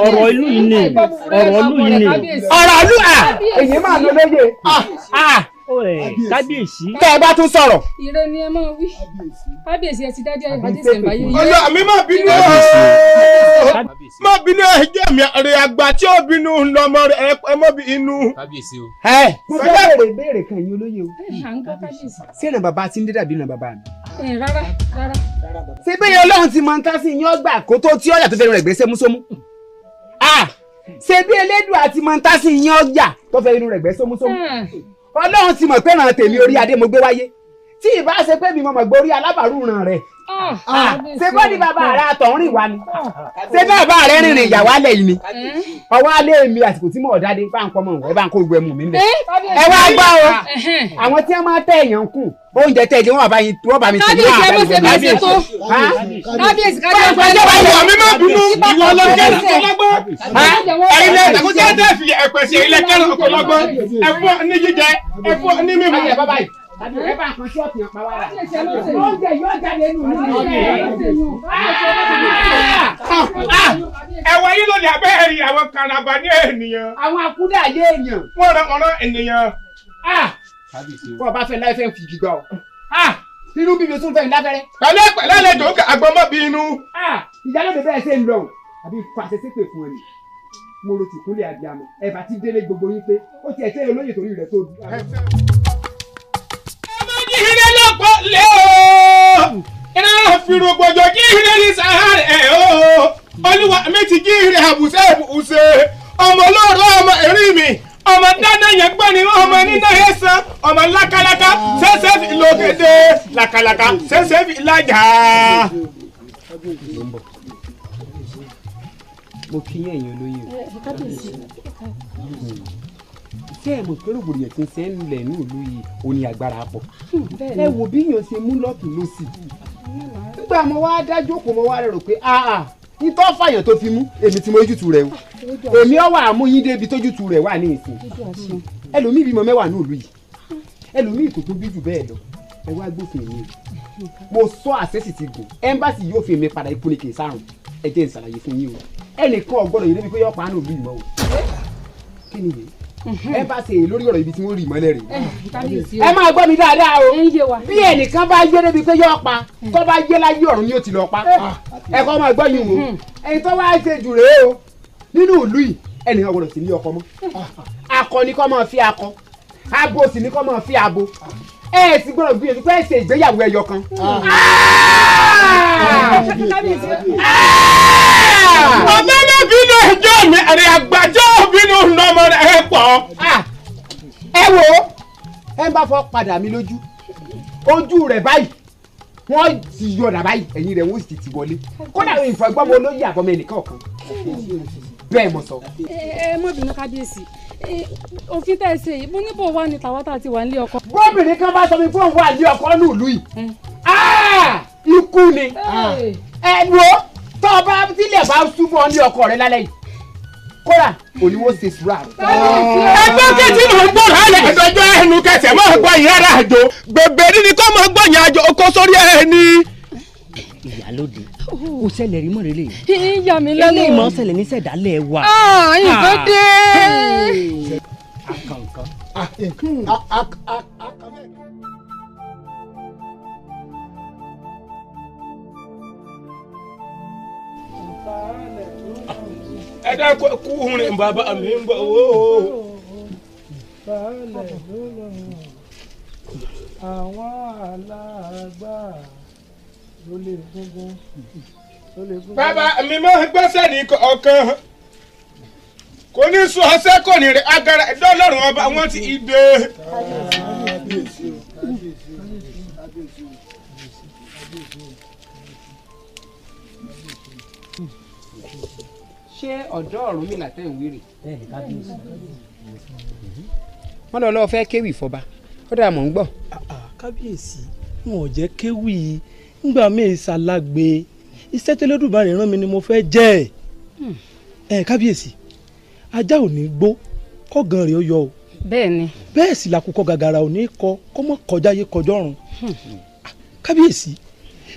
ọ̀rọ̀ ìlú yìí ni ọ̀rọ̀ ìlú èyí máa lọ lóye kábíyèsí. tẹ́ ẹ bá tún sọ̀rọ̀. ìrẹ ni ẹ máa wí kábíyèsí ẹ ti dájọ́ adéṣèǹbáyé yìí. ọlọ mi má bínú má bínú ẹjẹ mi rẹ àgbà tí ó bínú lọmọ rẹ ẹ mọ bí inú. kábíyèsí o. mo fẹ́ béèrè kan yín olóye o. ṣé ìrìn bàbá ti ń dé dàbí ìrìn bàbá mi. rárá. ṣé bẹ́ẹ̀ Ọlọ́run ti máa ń tán sí yín ọgbà kó tó tí ọ̀yà tó fẹ́ rẹ̀ gbé sẹ́músẹ́mú. ṣé bí Elédùà àti máa ń tán sí yín ọjà tó fẹ́ inú rẹ̀ gbé sẹ́músẹ́mú. Ọlọ́run ti mọ̀ pé ràn tèmi orí adé mo gbé wáyé tí ìbá ṣe pé mi mọ̀ mọ̀ gbórí alábàárù ràn rẹ̀ ṣé bọ́ ní bàbá rẹ̀ àtọ̀hún ìwà ni ṣé bàbá rẹ̀ rìnrìn ìyàwó alẹ́ yìí ni ọwọ́ alẹ́ mi àsìkò tí mò ń dáadé bá ń kọ́ mọ̀ ẹ bá ń kó gbogbo ẹmu mi níbẹ̀ ẹ wá gbọ́ o àwọn tí wọ́n máa tẹ èèyàn kù oúnjẹ tẹ̀ jẹ́ wọ́n bá mi tẹ̀lé kábíyèsí ẹ mọ̀ ṣe máa ṣe tó kábíyèsí mi má bínú ìwọ ọlọ́kẹ́rẹ́ ọ̀pọ̀lọgbọ́n ẹ̀yin lẹ́yìn àkókò tẹ́ fi ẹ̀pẹ̀sẹ̀ ilẹ̀ kẹ́rẹ́ ọ̀pọ̀lọgbọ́n ẹ̀fọ́ ní jíjẹ ẹ̀fọ́ ní mímu. ẹ bá kan ṣọ́ọ̀tì yẹn pa wá rà oúnjẹ yóò jáde nù ẹ̀wọ̀n yìí ló ní abẹ́rẹ́ àwọn karaba ní ènìyàn. àwọn akúdà lé èèyàn. wọ́n rán ọ̀rọ̀ ènìyàn. kó o bá fẹ́ láì fẹ́ fi gbígbà o. nínú bíbí tún fẹ́ mi láfẹ́rẹ́. pẹ̀lẹ́ pẹ̀lẹ́ lẹ́jọ́ àgbọ̀mọ́ bí inú. ìyálóde bẹ́ẹ̀ ṣe ń lọ àbí pàṣẹ sí pé fún ẹ ní. mo ro tìkúnlẹ̀ àbíamọ ẹ̀bà ti délé gbogbo yín pé ó ti ẹ̀ṣẹ́ olóyè torí rẹ̀ tó dùn. jíire lọ́pọ̀ lé o iná fìrò gbọ̀jọ̀ jíire ní sàárẹ̀ o olúwa mi ti jíire àbùsẹ̀ àbùsẹ̀ ọmọ olóòrò ọmọ èrí mi ọmọ dáadáa yẹn gbọ́ ni ọmọ nínú ẹ̀sán ọmọ lákàlàkà ṣẹ̀ṣẹ̀ fi lókèdè làkàlàkà ṣẹ̀ṣẹ̀ fi lájà. mo kí yín ẹ̀yin olóyè ṣé ẹ mọ̀ pé rògbòdìyàn ti ń ṣe ń lẹ̀ ní ìlú yìí ò ní agbára pọ̀ ẹ wò bí yàn ṣe mú lọ́ọ̀tún lọ́sì nígbà mo wá dájú kò mo wá rẹ̀ rò pé nítọ́ fàyàn tó fi mú èmi tí mo ojútùú rẹ̀ o èmi ọwọ́ àmúyín débi tójútùú rẹ̀ wà ní ìsìn ẹlòmíì bímọ mẹ́wàá ní ìlú yìí ẹlòmíì kò tó bí jù bẹ́ẹ̀ lọ ẹ wá gbófin mi mo sọ àṣẹ́sì ti gùn ẹ́mbáàsì yóò fi mi padà ikú ni kì í sárùn ẹ jẹ́ n ṣàlàyé fún yín o ẹnìkan ọgbọ́dọ̀ yìí débi pé yọ̀pá ní ìlú ìmọ̀ o kí ni yìí ẹ bá ṣe lórí ọ̀rọ̀ ibi tí wọ́n rí ìmọ́lẹ̀ rẹ̀ ẹ máa gbọ́ mi dáadáa o bí ẹnìkan bá yé débi pé yọ̀ pa tó bá yé láyé ọ̀run ni ó ti lọ pa ẹ kọ́ máa gbọ́ yín o ẹni tó wá ṣe jù rèé o nínú ìlú yìí ẹnìkan gbọ́dọ̀ sí ní ọkọ mọ́ akọ ni kọ́ máa fi akọ abo sì ni kọ́ máa fi abo ẹ sì gbọ́dọ̀ gbìyànjú pé ẹ ṣe ìgbéyàwó ẹyọ kan. ọ̀bẹ náà bínú ẹjọ́ mi ẹ̀rẹ̀ àgbàjọ́ bínú lọ́mọ rẹ̀ pọ̀. ẹ wo ẹ bá fọ padà mi lójú ojú rẹ̀ báyìí wọ́n ti yọ̀dà báyìí ẹ̀yìn rẹ̀ wọ́n sì ti wọlé kódà ìfọ̀gbọ́mọ olóyè àbọ̀mọ ẹnìkan kan bẹ́ẹ̀ mo sọ. ẹ mọ̀ bínú kábíyèsí òfin tẹ́ ẹ ṣe yìí mo ní bò wá ní tàwátà ti wà nílé ọkọ. gómìnà kan bá sọ mi fún òun wà ní ọkọ ní ìlú yìí ikú ni ẹ wo tó o bá tilẹ̀ bá súnmọ́ ní ọkọ rẹ lálẹ́ yìí kóra òníwó ṣe sùúrà. ẹgbẹ́ kejì ló ń gbọ́ lálẹ́ ẹ̀dọ́jọ́ ẹnu kẹsẹ̀ máa gbọ́ ìyára àjò gbègbè ní kó máa gbọ́ ìyá àjò oko sórí ẹni. ìyálóde kò ṣẹlẹ̀ rí mọ̀rẹ́lẹ̀ yìí. ìyá mi lẹ́nu. eléyìí máa ń ṣẹlẹ̀ ní sẹ̀dálẹ̀ wa. nǹkan dé. ẹ dákun kú rìn bàbá mi ń bọ̀ wó. àwọn alàgbà ló lè gúngún. bàbá mi máa ń gbẹ́sẹ̀ ní ọ̀kan kò ní sọ ọsẹ kò ní rẹ agara dọ́lọ́run ọba wọn ti ìdè. ṣé ọ̀dọ́ ọ̀run mi làtẹ̀ ń wéré. wọ́n lọ lọ́ọ́ fẹ́ kéwì fọba ó dà mọ́ ń gbọ́. kábíyèsí wọn ò jẹ́ kéwì ńgbà míì ṣalágbe iṣẹ́ tẹ́lẹ́dùmarè rán mi ni mo fẹ́ jẹ́ ẹ̀ kábíyèsí ajá ò ní gbó kọ́gàn rẹ̀ ó yọ o. bẹ́ẹ̀ni. bẹ́ẹ̀ sì làkúkọ gàgàrà ò ní kọ kọ́mọ kọjá yé kọjọ́ ọ̀run. kábíyèsí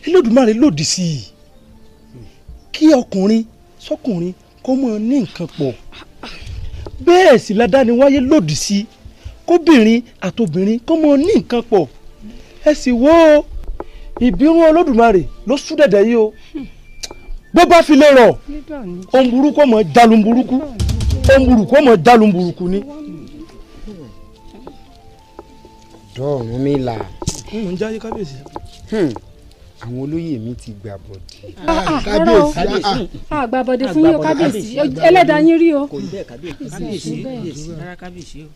Elédùmarè lòdì sí i kí ọkùnrin sọkùnrin kó mọ ní nǹkan pọ̀ bẹ́ẹ̀ sì ládániwáyé lòdì sí i kóbìnrin àtobìnrin kó mọ ní nǹkan pọ̀ ẹ sì wo ìbínú Olódùmarè ló sún dẹ̀dẹ̀ yìí o bó bá fi lè rọ̀ ohun burúkú ọmọ jalun burúkú ohun burúkú ọmọ jalun burúkú ni. dọ́ọ̀rùn mi là. ń jáde kábíyèsí. àwọn olóyè mi ti gbà bọ̀dé. kábíyèsí àgbà bọ̀dé fún yín o kábíyèsí ẹlẹ́dàá yín rí o. kò ní bẹ́ẹ̀ kábíyèsí rárá kábíyèsí o.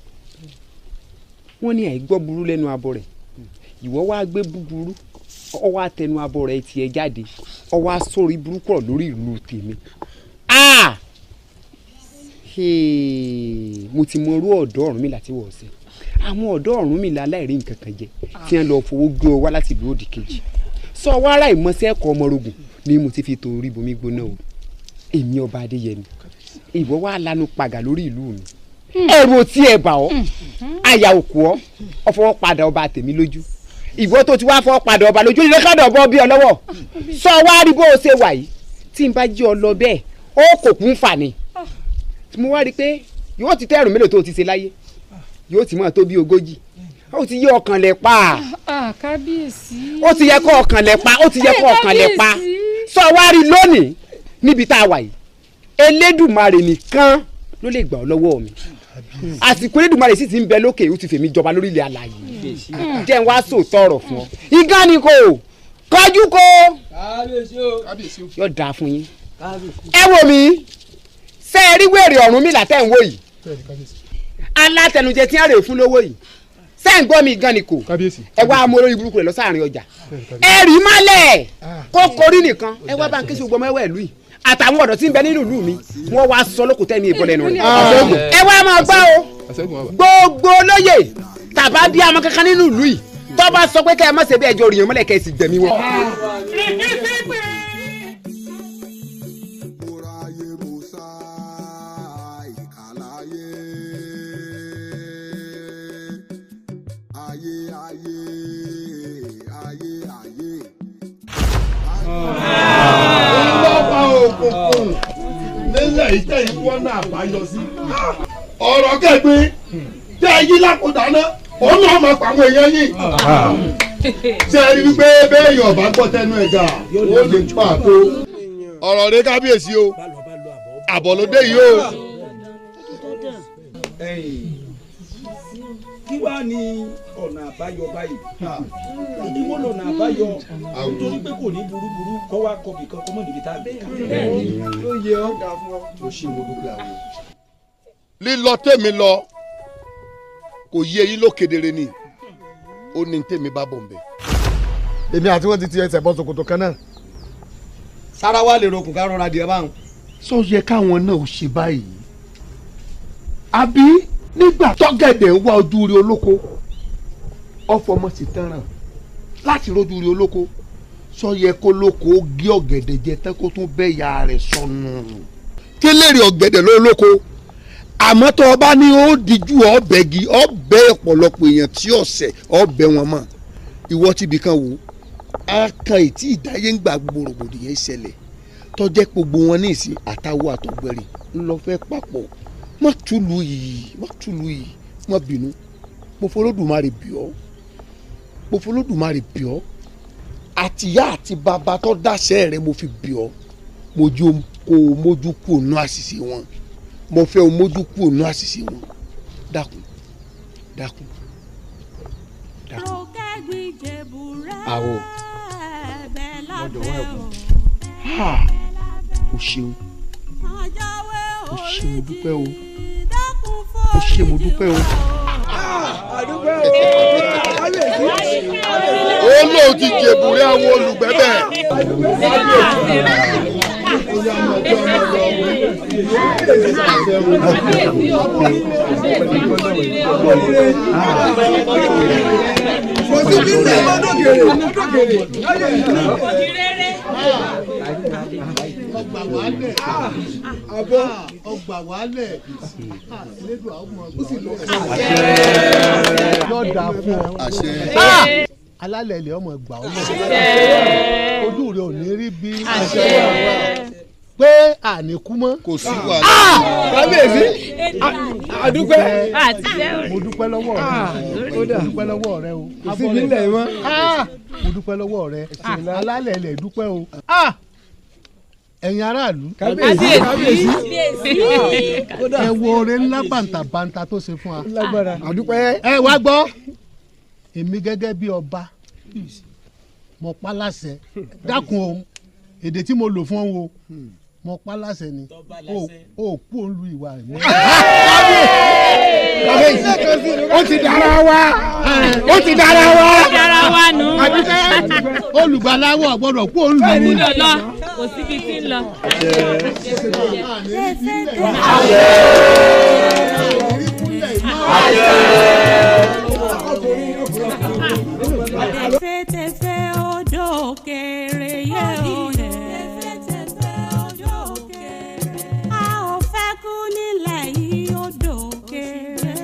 wọ́n ní àìgbọ́ burú lẹ́nu abọ́ rẹ̀ ìwọ wá gbé búburú ọwọ́ àtẹnu abọ́ rẹ̀ tiẹ̀ jáde ọwọ́ àsọ̀rí burúkú rọ̀ lórí ìlú tèmi. mo ti mọ irú ọ̀dọ́ Ọ̀rúnmìlà tí wọ́n ṣe àwọn ọ̀dọ́ Ọ̀rúnmìlà aláìrí nǹkan kan jẹ tí wọ́n lọ fowó gbé ọ wá láti ìlú òdì kejì sọ wàrà ìmọ̀sẹ́ ẹ̀kọ́ ọmọrogùn ni mo ti fi torí bomi gbóná o èmi ọba Adéyẹmí ìwọ wà lanu pàgà lórí ìlú mi ẹrù ò tí ẹ bà ọ́ àyà òkú ọ ọfọwọ́ padà ọba tèmi lójú ìwọ tó ti wá fọwọ́ padà ọba lójú ilé kádà ọbọ bí ọ lọ́wọ́ sọ wá rí bó o ṣe wà yìí tí n bá jí ọ lọ bẹ́ẹ̀ ó kò kún fà ni mo wá rí i pé yóò ti tẹ́rù mélòó tó o ti ṣe láyé yóò ti mọ̀ tó bí 40 ó ti yí ọkàn lẹ̀ pa. kábíyèsí. ó ti yẹ kó ọkàn lẹ̀ pa ó ti yẹ kó ọkàn lẹ̀ pa sọ wá rí lónìí níbi tá a wà yìí Elédùmarè nìkan ló lè gbà ọ́ lọ́wọ́ mi àsìkò Elédùmarè sì ti ń bẹ lókè ó ti fèmí jọba lórí ilẹ̀ alààyè jẹ́ n wá sòótọ́ ọ̀rọ̀ fún ọ igán ni kò kọjú kó yóò dáa fún yín ẹ wò mí ṣé ẹ rí wèrè Ọ̀rúnmìlà tẹ̀ ń wò yìí alátẹnujẹ tí ń rè fún lówó yìí ṣé ń gbọ́ mi igán ni kò ẹ wá amú olórí burúkú rẹ̀ lọ sáàrin ọjà ẹ rí mọ́lẹ̀ kó korí nìkan ẹ wá bá ń ké sí gbogbo ọmọ ẹwẹ́ ìlú yìí àtàwọn ọ̀dọ́ tí ń bẹ nínú ìlú mi wọ́n wá sọ lóko tẹ́ ní ìbọn lẹ́nu rẹ̀ ẹ wá máa gbọ́ o gbogbo olóyè tàbá bí amọ kankan nínú ìlú yìí tó bá sọ pé kẹ́ ẹ má ṣe bí ẹjọ́ òrìyàn mọ́lẹ̀ kẹ́ ẹ sì gbẹ̀mí wọn. nílẹ̀ ìtẹ̀ ìwọ́n náà báyọ̀ sí. ọ̀rọ̀ kẹ́gbin tẹ́ ẹ yí lákòótá náà òun náà máa pa àwọn èèyàn yìí. ṣé ẹ rí wípé béèyàn ọ̀bá gbọ́ tẹnu ẹ̀ gà ó lè pa àtó. ọ̀rọ̀ rẹ kábíyèsí o àbọ̀ ló dé yìí o. kí wàá ní ọ̀nà àbáyọ báyìí ìdíwọ́ lọ́nà àbáyọ nítorí pé kò ní burúburú kọ́ wá kọbì kan kọ́ mọ̀ níbi tá a gbé. ló yẹ ọ́ ó ṣe wo gbogbo àwọn. lílọ tèmi lọ kò yé yín ló kedere ni ó ní tèmi bá bọ̀ ń bẹ̀. èmi àti wọn ti ti ẹsẹ̀ bọ́ ṣòkòtò kan náà. sára wa lè rokùn ká rọra díẹ̀ báwọn. sọ yẹ káwọn náà ò ṣe báyìí àbí nígbà tọ́gẹ̀dẹ̀ ń wá ojú rí olóko ọfọmọ sì tẹ́ràn láti rójú rí olóko sọ yẹ kó lóko gé ọ̀gẹ̀dẹ̀ jẹ tán kó tún bẹ́ ya rẹ̀ sọnù. kí lèrè ọ̀gẹ̀dẹ̀ ló lóko àmọ́ tó o bá ní ó dijú ọ̀bẹ̀gì ọ̀bẹ ọ̀pọ̀lọpọ̀ èèyàn tí ọ̀sẹ̀ ọ̀bẹ wọn mọ̀ ìwọ ti bìkan wò á kan ètí ìdáyé ń gbà gbogbo rògbòdìyàn ìṣẹ̀lẹ̀ tọ́jẹ́ gbogbo wọn ní ìsìn àtàwọ̀ àtọ̀gbẹ̀rì ńlọ fẹ́ papọ̀ má túlù yìí má bínú mo fọlọ́dùmarè bì ọ́ àtìyá àti bàbá tó dáṣẹ́ rẹ mo fi bì ọ́ mojú kó o mójú kú ònú àṣìṣe wọn mo fẹ́ o mójú kú ònú àṣìṣe wọn dákun. àwọ̀ ọ̀dọ̀wọ́ ẹ̀bùn. O ṣeun o ṣe mo dúpẹ́ o o ṣe mo dúpẹ́ o. ó lò ti jèbùrẹ́ àwọn olùgbẹ́bẹ̀. ọgbà wálẹ̀ àbọ̀ ọgbà wálẹ̀ elédùn àwọn ọmọ ó sì lọ yóò dáa fún ọ alálẹ̀ ilẹ̀ ọmọ gbà ọ́ lọ ojú rẹ ò ní rí bí pé àníkú mọ́ kò sí wàhálà kábíyèsí àdúpẹ́ mo dúpẹ́ lọ́wọ́ rẹ mo dúpẹ́ lọ́wọ́ rẹ o kò sí nílẹ̀ mọ́ mo dúpẹ́ lọ́wọ́ rẹ alálẹ̀ ilẹ̀ dúpẹ́ o ẹ̀yin aráàlú kábíyèsí ẹ wo oore ńlá bàǹtàbàǹtà tó ṣe fún wa àdúpẹ́ ẹ wá gbọ́ èmi gẹ́gẹ́ bí ọba mo pa láṣẹ dákun o èdè tí mo lò fún ọ wo mo pa láṣẹ ni o kú òǹlu ìwà rẹ. ó ti dára wa ó ti dára wa nù. olùgbàláwọ̀ gbọ́dọ̀ kú òǹlu mi. kò síbi tí ń lọ. Tẹ̀fẹ́tẹ̀fẹ́ odò kéré yẹ òye. Tẹ̀fẹ́tẹ̀fẹ́ odò kéré. A ò fẹ́ kú nílẹ̀ yìí odò kéré.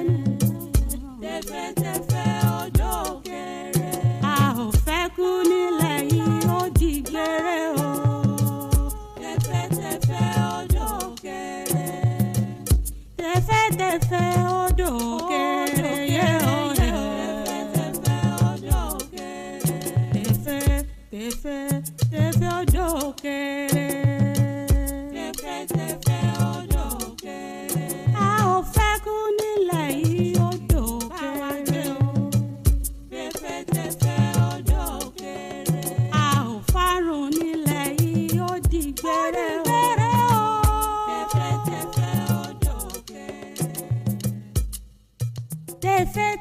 Tẹ̀fẹ́tẹ̀fẹ́ odò kéré. A ò fẹ́ kú nílẹ̀ yìí ó di gbére o. Tẹ̀fẹ́tẹ̀fẹ́ odò kéré. Tẹ̀fẹ́tẹ̀fẹ́ odò kéré yẹ òye. Tẹ̀fẹ́ odò kéré. Tẹ̀fẹ́ odò kéré. A ò fẹ́ kú nílẹ̀ yìí odò kéré o. Tẹ̀fẹ́ odò kéré. A ò fárùn nílẹ̀ yìí ó di gbére o. Tẹ̀fẹ́ odò kéré.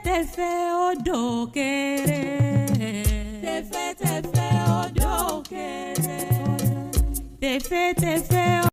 Tẹ̀fẹ́ odò kéré. Tẹ̀fẹ́ odò kéré. Tẹ̀fẹ́